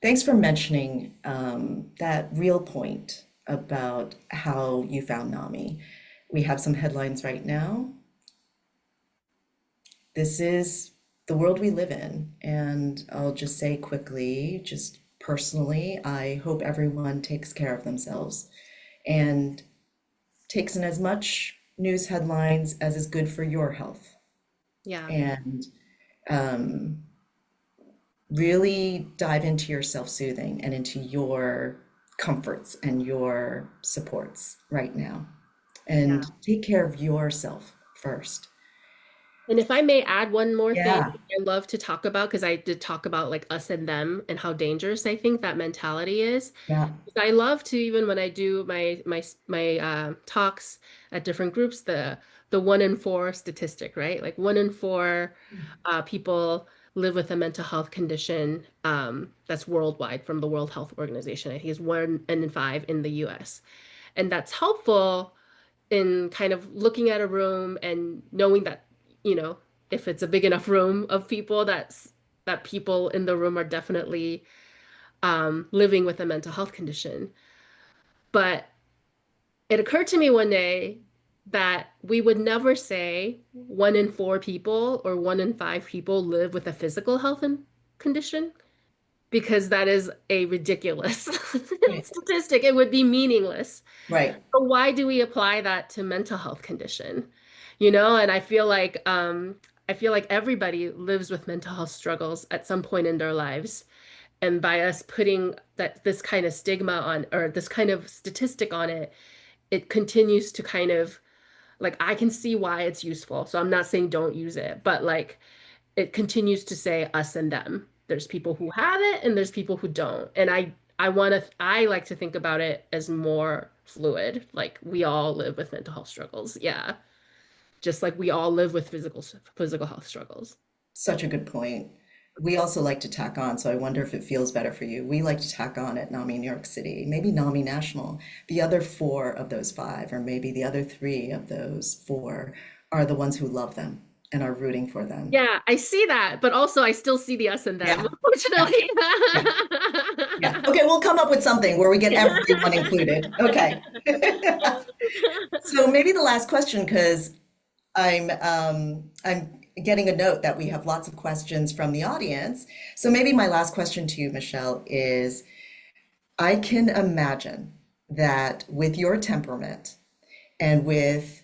Thanks for mentioning that real point about how you found NAMI. We have some headlines right now. This is the world we live in, and I'll just say quickly, just personally, I hope everyone takes care of themselves and takes in as much news headlines as is good for your health, Yeah. and really dive into your self-soothing and into your comforts and your supports right now, Yeah. and take care of yourself first. And if I may add one more thing, Yeah, I love to talk about, because I did talk about like us and them and how dangerous I think that mentality is. yeah, I love to, even when I do my talks at different groups, the 1 in 4 statistic, right? Like 1 in 4 people live with a mental health condition, that's worldwide from the World Health Organization. I think it's 1 in 5 in the US. And that's helpful in kind of looking at a room and knowing that, if it's a big enough room of people, that people in the room are definitely living with a mental health condition. But it occurred to me one day that we would never say 1 in 4 people or 1 in 5 people live with a physical health condition, because that is a ridiculous right, statistic. It would be meaningless. right, So why do we apply that to mental health condition? And I feel like everybody lives with mental health struggles at some point in their lives. And by us putting this kind of stigma on, or this kind of statistic on it, it continues to kind of like I can see why it's useful. So I'm not saying don't use it, but like it continues to say us and them. There's people who have it and there's people who don't. And I like to think about it as more fluid. Like we all live with mental health struggles. Yeah. Just like we all live with physical health struggles. Such a good point. We also like to tack on, so I wonder if it feels better for you. We like to tack on at NAMI New York City, maybe NAMI National. The other four of those five, or maybe the other three of those four, are the ones who love them and are rooting for them. Yeah, I see that, but also I still see the us and them, Yeah, yeah, unfortunately. yeah, yeah. Okay, we'll come up with something where we get everyone included. Okay. So maybe the last question, because I'm getting a note that we have lots of questions from the audience. So maybe my last question to you, Michelle, is I can imagine that with your temperament and with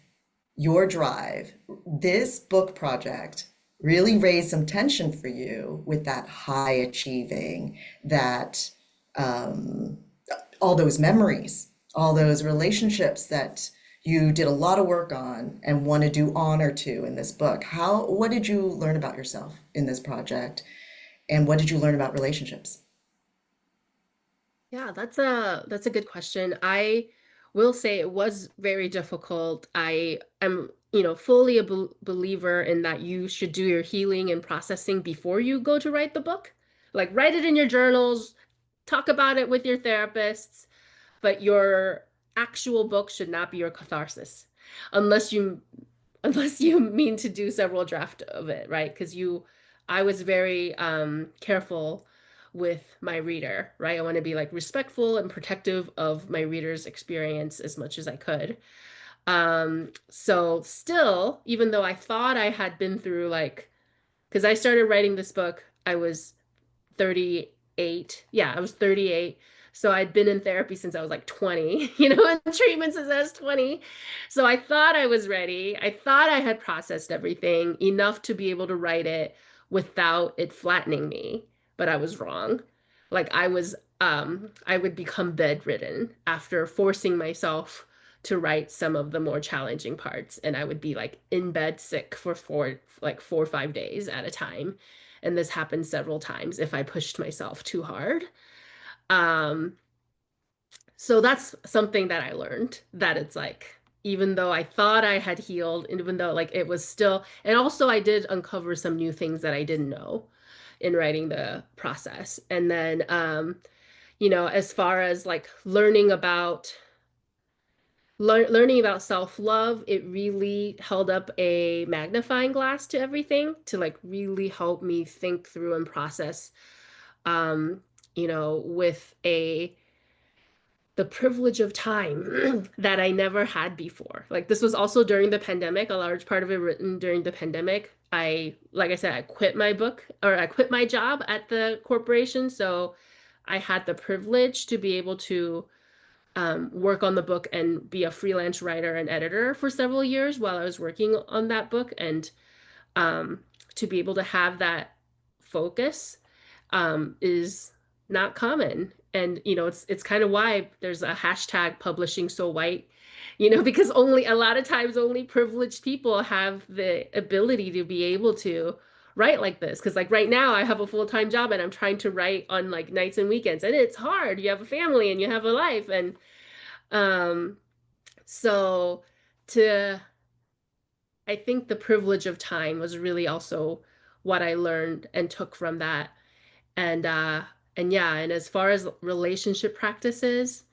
your drive, this book project really raised some tension for you with that high achieving, that um, all those memories, all those relationships that you did a lot of work on and want to do honor to in this book. What did you learn about yourself in this project? And what did you learn about relationships? Yeah, that's a good question. I will say it was very difficult. I am, fully a believer in that you should do your healing and processing before you go to write the book. Like write it in your journals, talk about it with your therapists, but your actual book should not be your catharsis unless you mean to do several drafts of it, right? Because I was very careful with my reader, right? I want to be like respectful and protective of my reader's experience as much as I could. So still, even though I thought I had been through like, because I started writing this book, I was 38. Yeah, I was 38. So I'd been in therapy since I was like 20, and treatment since I was 20. So I thought I was ready. I thought I had processed everything enough to be able to write it without it flattening me, but I was wrong. Like I would become bedridden after forcing myself to write some of the more challenging parts, and I would be like in bed sick for 4 or 5 days at a time. And this happened several times if I pushed myself too hard. Um, so that's something that I learned, that it's like, even though I thought I had healed, and even though like it was still, and also I did uncover some new things that I didn't know in writing the process. And then, as far as like learning about self-love, it really held up a magnifying glass to everything to like really help me think through and process, with the privilege of time that I never had before. Like this was also during the pandemic, a large part of it written during the pandemic. Like I said, I quit my job at the corporation. So I had the privilege to be able to work on the book and be a freelance writer and editor for several years while I was working on that book. And um, to be able to have that focus is not common. And it's kind of why there's a hashtag publishing so white, because only a lot of times only privileged people have the ability to be able to write like this. Because like right now I have a full-time job and I'm trying to write on like nights and weekends, and it's hard. You have a family and you have a life, and um, so to I think the privilege of time was really also what I learned and took from that. And yeah, and as far as relationship practices,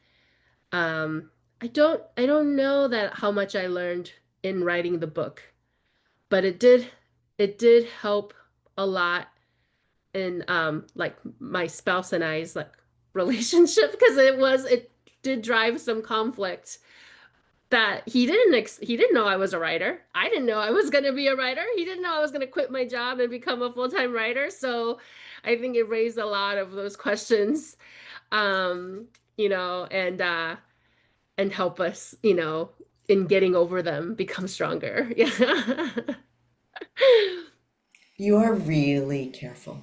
um I don't know that how much I learned in writing the book, but it did help a lot in like my spouse and I's like relationship, because it did drive some conflict that he didn't know I was a writer. I didn't know I was going to be a writer. He didn't know I was going to quit my job and become a full-time writer. So I think it raised a lot of those questions, um, and help us, in getting over them, become stronger. Yeah. You are really careful.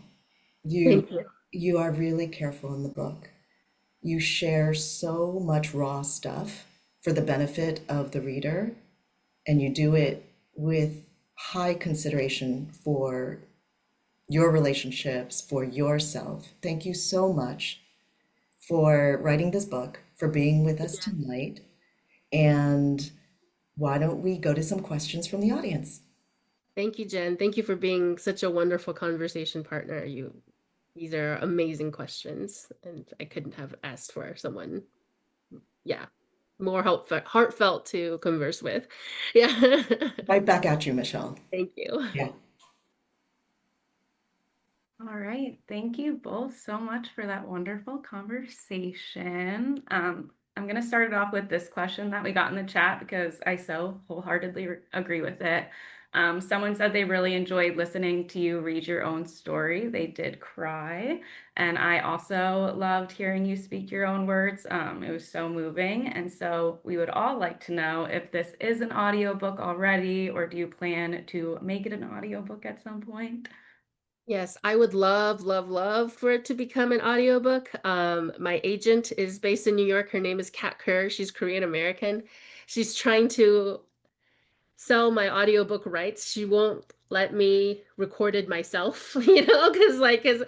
You Thank you. you are really careful in the book. You share so much raw stuff for the benefit of the reader, and you do it with high consideration for your relationships, for yourself. Thank you so much for writing this book, for being with us tonight. And why don't we go to some questions from the audience? Thank you, Jen. Thank you for being such a wonderful conversation partner. These are amazing questions, and I couldn't have asked for someone, yeah, more heartfelt to converse with. Yeah. Right back at you, Michelle. Thank you. Yeah. All right. Thank you both so much for that wonderful conversation. I'm going to start it off with this question that we got in the chat because I so wholeheartedly agree with it. Someone said they really enjoyed listening to you read your own story. They did cry. And I also loved hearing you speak your own words. It was so moving. And so we would all like to know if this is an audiobook already, or do you plan to make it an audiobook at some point? Yes, I would love, love, love for it to become an audiobook. My agent is based in New York. Her name is Kat Kerr. She's Korean American. She's trying to sell my audiobook rights. She won't let me record it myself, because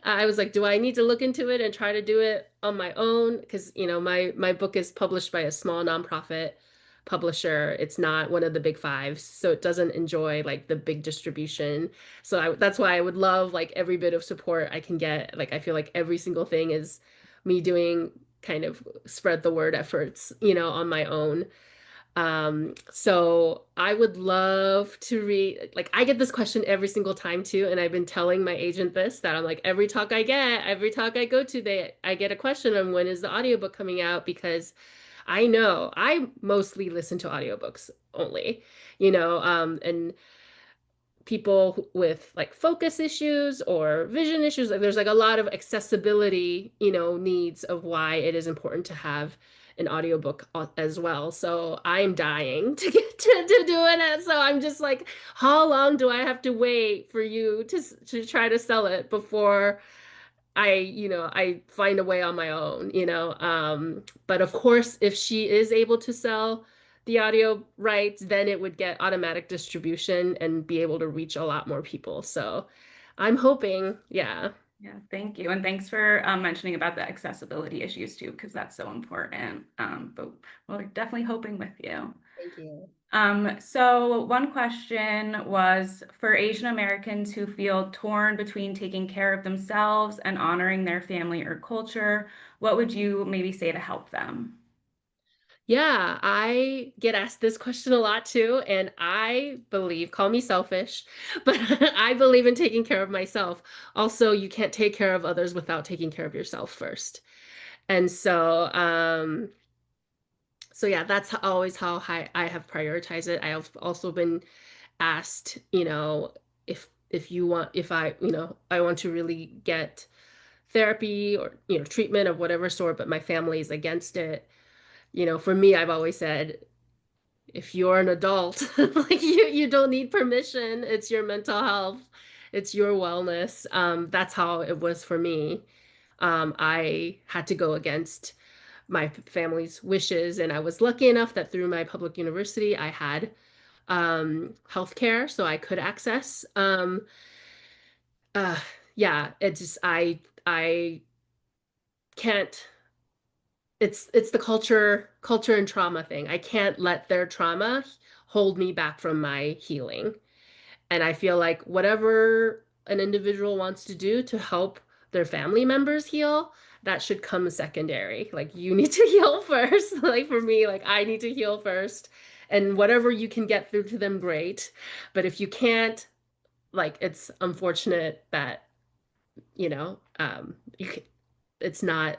I was like, do I need to look into it and try to do it on my own? Because, my book is published by a small nonprofit publisher. It's not one of the big fives, so it doesn't enjoy like the big distribution. So that's why I would love like every bit of support I can get. Like I feel like every single thing is me doing kind of spread the word efforts, on my own. So I would love to read, like I get this question every single time too, and I've been telling my agent this, that I'm like, every talk I go to, I get a question on when is the audiobook coming out, because I know I mostly listen to audiobooks only, and people with like focus issues or vision issues, like there's like a lot of accessibility, needs of why it is important to have an audiobook as well. So I'm dying to get to doing it. So I'm just like, how long do I have to wait for you to try to sell it before I find a way on my own. But of course, if she is able to sell the audio rights, then it would get automatic distribution and be able to reach a lot more people. So I'm hoping, yeah. Yeah, thank you. And thanks for mentioning about the accessibility issues too, because that's so important. But we're definitely hoping with you. Thank you. So one question was, for Asian Americans who feel torn between taking care of themselves and honoring their family or culture, what would you maybe say to help them? Yeah, I get asked this question a lot too, and I believe, call me selfish, but I believe in taking care of myself. Also, you can't take care of others without taking care of yourself first. And so yeah, that's always how I have prioritized it. I have also been asked, if I want to really get therapy or, treatment of whatever sort, but my family is against it. For me, I've always said, if you're an adult, like you don't need permission. It's your mental health, it's your wellness. That's how it was for me. I had to go against my family's wishes, and I was lucky enough that through my public university, I had healthcare, so I could access. Uh, yeah, it's just I can't. It's the culture and trauma thing. I can't let their trauma hold me back from my healing. And I feel like whatever an individual wants to do to help their family members heal, that should come secondary. Like you need to heal first. Like for me, like I need to heal first. And whatever you can get through to them, great. But if you can't, like it's unfortunate that, you can, it's not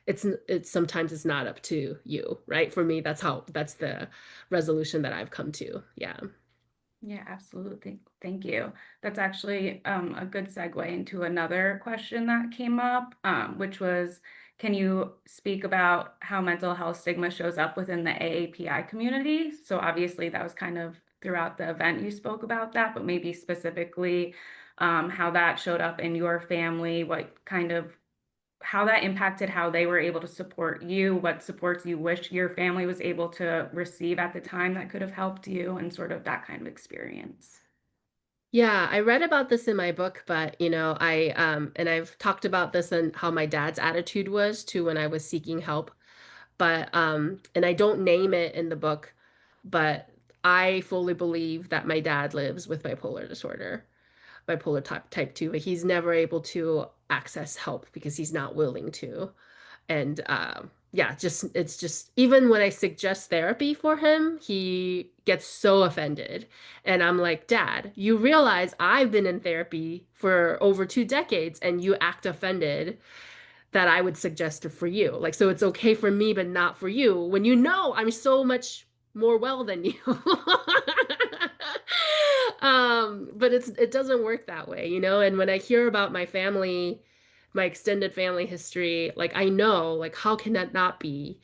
it's sometimes it's not up to you, right? For me, that's the resolution that I've come to. Yeah. Yeah, absolutely. Thank you. That's actually a good segue into another question that came up, which was, can you speak about how mental health stigma shows up within the AAPI community? So obviously that was kind of throughout the event you spoke about that, but maybe specifically how that showed up in your family, what kind of how that impacted how they were able to support you, what supports you wish your family was able to receive at the time that could have helped you, and sort of that kind of experience. Yeah, I read about this in my book, but I and I've talked about this and how my dad's attitude was too when I was seeking help. But and I don't name it in the book, but I fully believe that my dad lives with bipolar disorder, bipolar type 2, but he's never able to access help because he's not willing to. And yeah, just it's just even when I suggest therapy for him, he gets so offended. And I'm like, Dad, you realize I've been in therapy for over 2 decades and you act offended that I would suggest it for you. Like, so it's okay for me, but not for you when you know I'm so much more well than you. But it doesn't work that way, And when I hear about my family, my extended family history, like I know, like how can that not be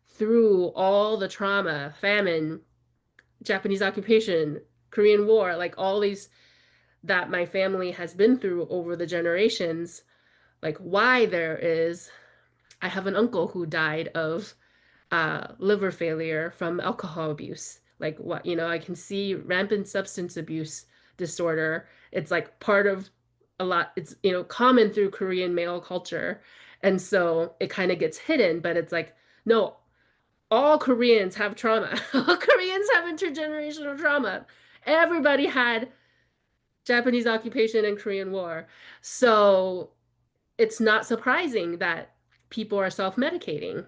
through all the trauma, famine, Japanese occupation, Korean War, like all these that my family has been through over the generations, like why there is I have an uncle who died of liver failure from alcohol abuse. Like what, I can see rampant substance abuse disorder. It's like part of a lot, it's, common through Korean male culture. And so it kind of gets hidden, but it's like, no, all Koreans have trauma. All Koreans have intergenerational trauma. Everybody had Japanese occupation and Korean War. So it's not surprising that people are self-medicating.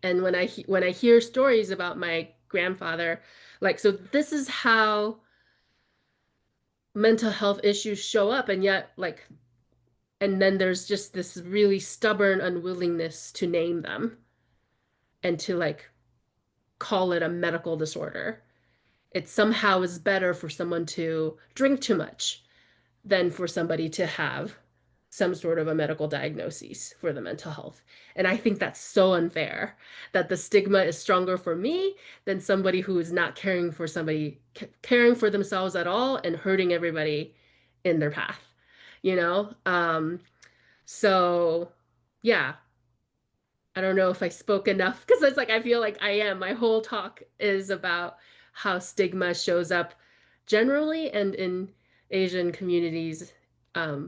And when I hear stories about my grandfather, like so this is how mental health issues show up, and yet like and then there's just this really stubborn unwillingness to name them and to like call it a medical disorder. It somehow is better for someone to drink too much than for somebody to have some sort of a medical diagnosis for the mental health. And I think that's so unfair that the stigma is stronger for me than somebody who is not caring for somebody, caring for themselves at all and hurting everybody in their path, you know? So yeah, I don't know if I spoke enough because it's like I feel like I am. My whole talk is about how stigma shows up generally and in Asian communities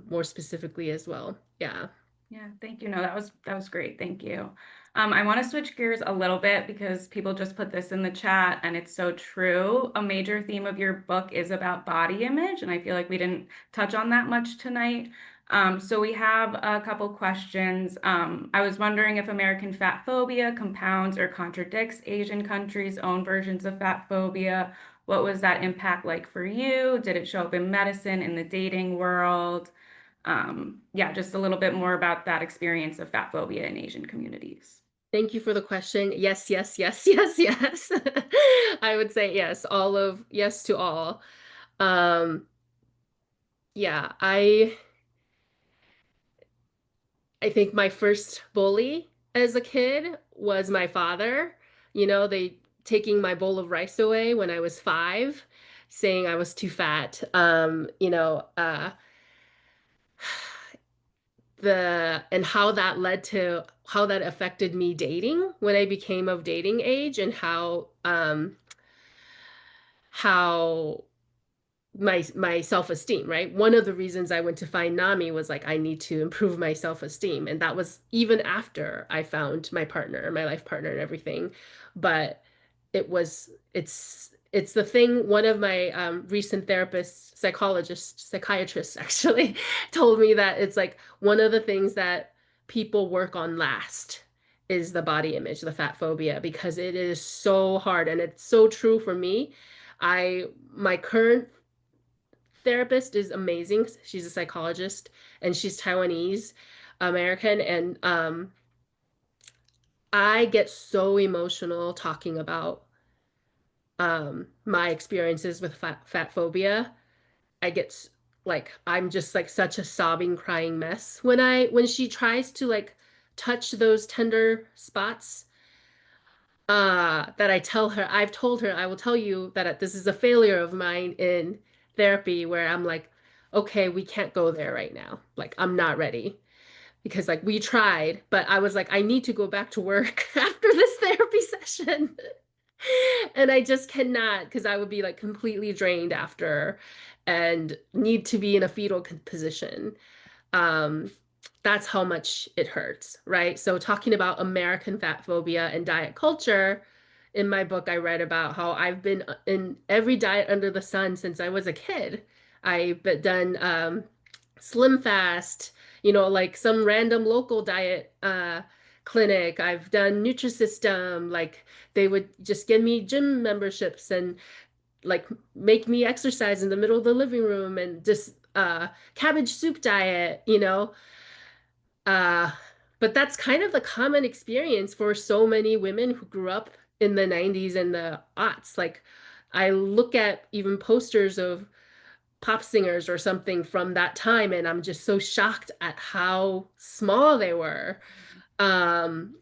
more specifically as well. Yeah. Yeah, thank you. No, that was great. Thank you. I want to switch gears a little bit because people just put this in the chat and it's so true. A major theme of your book is about body image, and I feel like we didn't touch on that much tonight. So we have a couple questions. I was wondering if American fat phobia compounds or contradicts Asian countries' own versions of fat phobia. What was that impact like for you? Did it show up in medicine, in the dating world? Yeah, just a little bit more about that experience of fat phobia in Asian communities. Thank you for the question. Yes, yes, yes, yes, yes. I would say yes, yes to all. Um, yeah, I think my first bully as a kid was my father. They taking my bowl of rice away when I was 5, saying I was too fat. The and how that led to how that affected me dating when I became of dating age and how my self-esteem, right? One of the reasons I went to find NAMI was like I need to improve my self-esteem. And that was even after I found my partner, my life partner and everything. But it's the thing one of my recent therapists, psychiatrists actually told me that it's like one of the things that people work on last is the body image, the fat phobia, because it is so hard and it's so true for me. My current therapist is amazing. She's a psychologist and she's Taiwanese American. And I get so emotional talking about my experiences with fat phobia. I get like, I'm just like such a sobbing, crying mess when she tries to like touch those tender spots that I've told her, I will tell you that this is a failure of mine in therapy where I'm like, okay, we can't go there right now. Like, I'm not ready. because like we tried, but I was like, I need to go back to work after this therapy session. And I just cannot because I would be like completely drained after and need to be in a fetal position. Um, that's how much it hurts, right? So talking about American fat phobia and diet culture, in my book, I read about how I've been in every diet under the sun since I was a kid. I've done Slim Fast, like some random local diet clinic. I've done Nutrisystem, like they would just give me gym memberships and like make me exercise in the middle of the living room and just cabbage soup diet. Uh, but that's kind of the common experience for so many women who grew up in the 90s and the aughts. Like I look at even posters of pop singers or something from that time, and I'm just so shocked at how small they were. Um,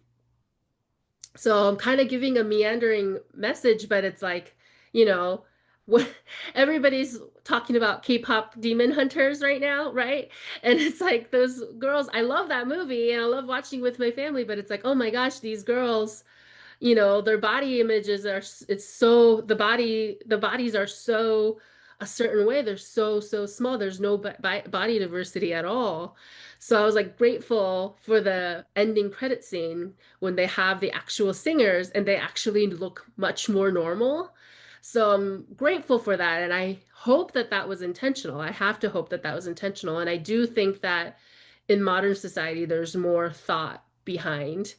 so I'm kind of giving a meandering message, but it's like, you know, what everybody's talking about K-pop demon hunters right now, right? And it's like those girls, I love that movie and I love watching with my family, but it's like, oh my gosh, these girls, their body images are, it's so, the bodies are so a certain way. They're so small. There's no body diversity at all. So I was like grateful for the ending credit scene when they have the actual singers and they actually look much more normal. So I'm grateful for that. And I hope that that was intentional. I have to hope that that was intentional. And I do think that in modern society, there's more thought behind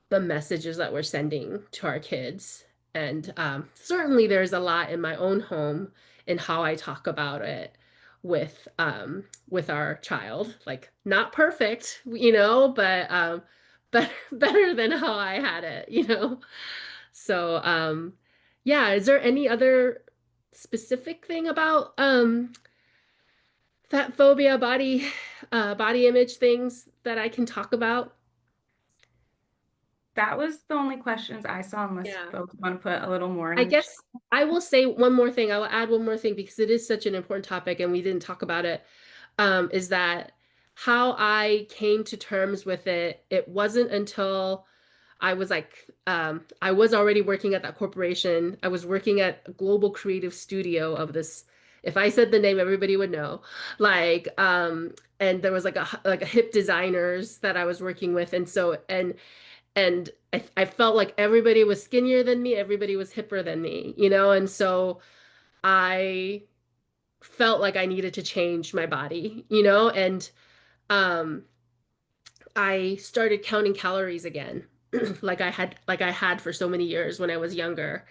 the messages that we're sending to our kids. And certainly there's a lot in my own home in how I talk about it with our child. Like not perfect, but better than how I had it. So yeah, is there any other specific thing about fat phobia, body image things that I can talk about? That was the only questions I saw, unless Yeah. folks want to put a little more in I the chat. guess I will say one more thing. I will add one more thing because it is such an important topic and we didn't talk about it. Is that how I came to terms with it? It wasn't until I was like, I was already working at that corporation. I was working at a global creative studio of this. If I said the name, everybody would know. Like, and there was like a hip designers that I was working with, and so and I felt like everybody was skinnier than me, everybody was hipper than me, and so I felt like I needed to change my body, and um I started counting calories again, like I had for so many years when I was younger.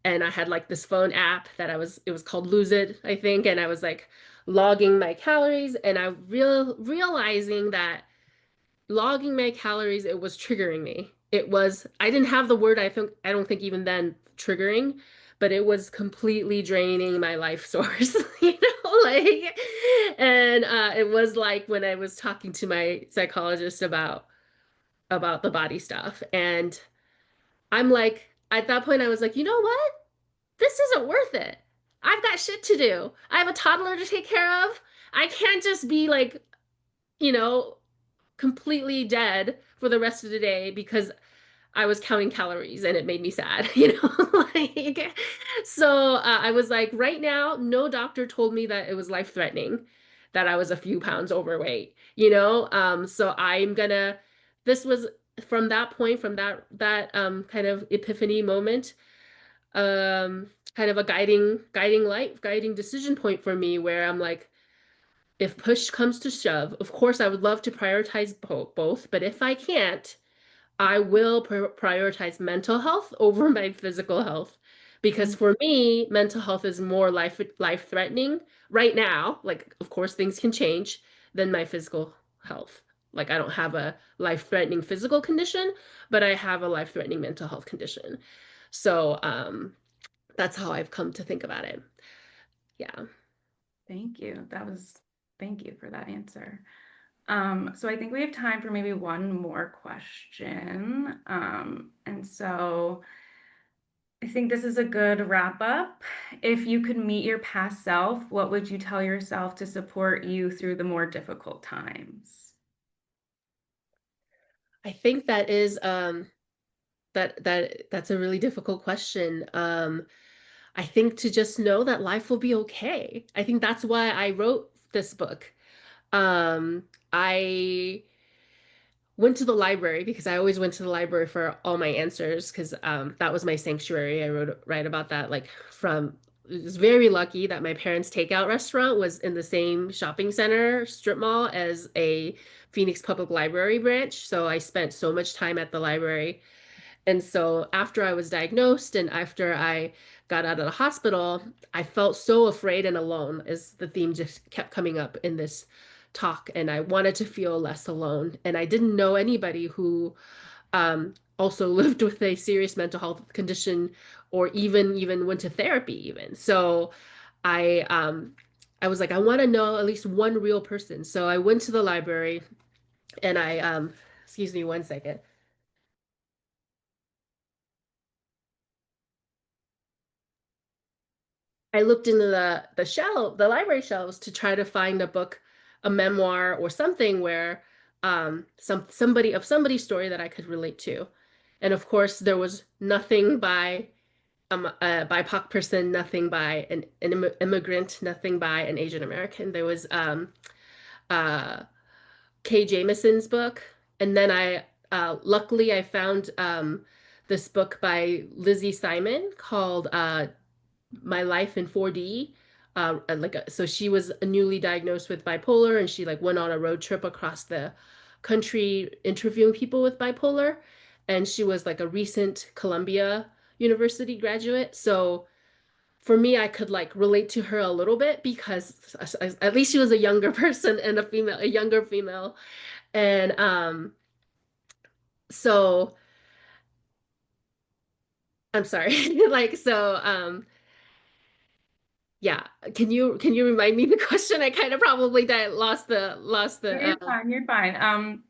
And I had like this phone app that it was called Lose It, I think, and I was like logging my calories and I realizing that logging my calories, it was triggering me. I didn't have the word, I don't think even then triggering, but it was completely draining my life source, like, and it was like when I was talking to my psychologist about the body stuff. And I'm like, at that point, I was like, you know what? This isn't worth it. I've got shit to do. I have a toddler to take care of. I can't just be like, you know, completely dead for the rest of the day because I was counting calories and it made me sad, like so I was like, right now, no doctor told me that it was life-threatening, that I was a few pounds overweight. So this was from that point, from that kind of epiphany moment, kind of a guiding light, guiding decision point for me where I'm like, if push comes to shove, of course I would love to prioritize both, but if I can't, I will prioritize mental health over my physical health because for me, mental health is more life threatening right now. Like, of course, things can change than my physical health. Like, I don't have a life-threatening physical condition, but I have a life-threatening mental health condition. So, that's how I've come to think about it. Yeah. Thank you. Thank you for that answer. So I think we have time for maybe one more question. And so I think this is a good wrap up. If you could meet your past self, what would you tell yourself to support you through the more difficult times? I think that is that's a really difficult question. I think to just know that life will be okay. I think that's why I wrote this book. I went to the library because I always went to the library for all my answers because that was my sanctuary. I write about that like from I was very lucky that my parents' takeout restaurant was in the same shopping center strip mall as a Phoenix Public Library branch. So I spent so much time at the library. And so after I was diagnosed and after I got out of the hospital, I felt so afraid and alone as the theme just kept coming up in this talk. And I wanted to feel less alone. And I didn't know anybody who also lived with a serious mental health condition or even went to therapy even. So I was like, I want to know at least one real person. So I went to the library and excuse me one second. I looked into the library shelves to try to find a book, a memoir or something where somebody's story that I could relate to. And of course, there was nothing by a BIPOC person, nothing by an immigrant, nothing by an Asian American. There was uh, Kay Jamison's book, and then I luckily I found this book by Lizzie Simon called My Life in 4D. So she was newly diagnosed with bipolar, and she like went on a road trip across the country interviewing people with bipolar, and she was like a recent Columbia University graduate. So for me, I could like relate to her a little bit because at least she was a younger person and a younger female. And so I'm sorry. Like yeah. Can you remind me the question? I kind of probably lost No, the you're fine, you're fine.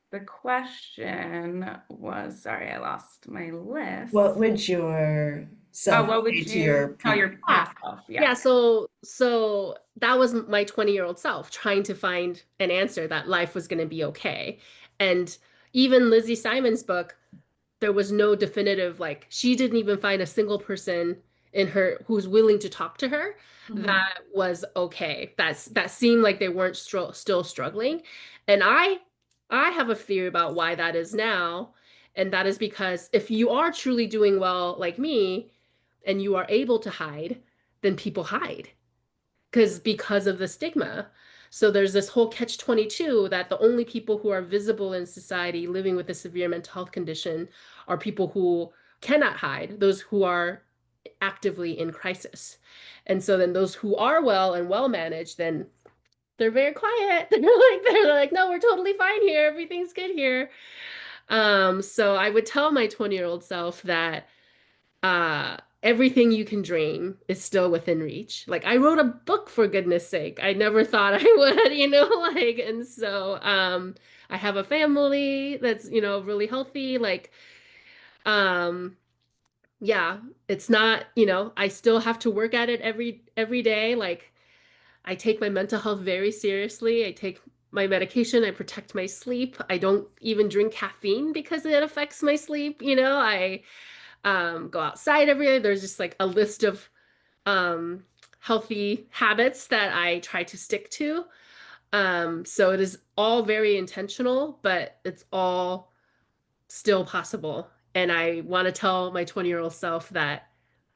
The question was, sorry, I lost my list. What would your Oh, self what would say to your you tell pre? your past self? Yeah. yeah, so that was my 20-year-old self trying to find an answer that life was going to be okay. And even Lizzie Simon's book, there was no definitive, like she didn't even find a single person in her who's willing to talk to her Mhm. that was okay. That seemed like they weren't still struggling. And I have a theory about why that is now, and that is because if you are truly doing well like me and you are able to hide, then people hide because of the stigma. So there's this whole catch-22 that the only people who are visible in society living with a severe mental health condition are people who cannot hide, those who are actively in crisis. And so then those who are well and well managed, then they're very quiet. They're like, no, we're totally fine here. Everything's good here. So I would tell my 20-year-old self that everything you can dream is still within reach. Like I wrote a book for goodness sake. I never thought I would, like and so I have a family that's, really healthy. Like um yeah, it's not, I still have to work at it every day. Like I take my mental health very seriously. I take my medication, I protect my sleep. I don't even drink caffeine because it affects my sleep. I go outside every day. There's just like a list of um, healthy habits that I try to stick to. So it is all very intentional, but it's all still possible. And I want to tell my 20-year-old self that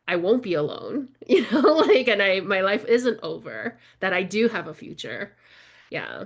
I won't be alone, like, and my life isn't over, that I do have a future. Yeah.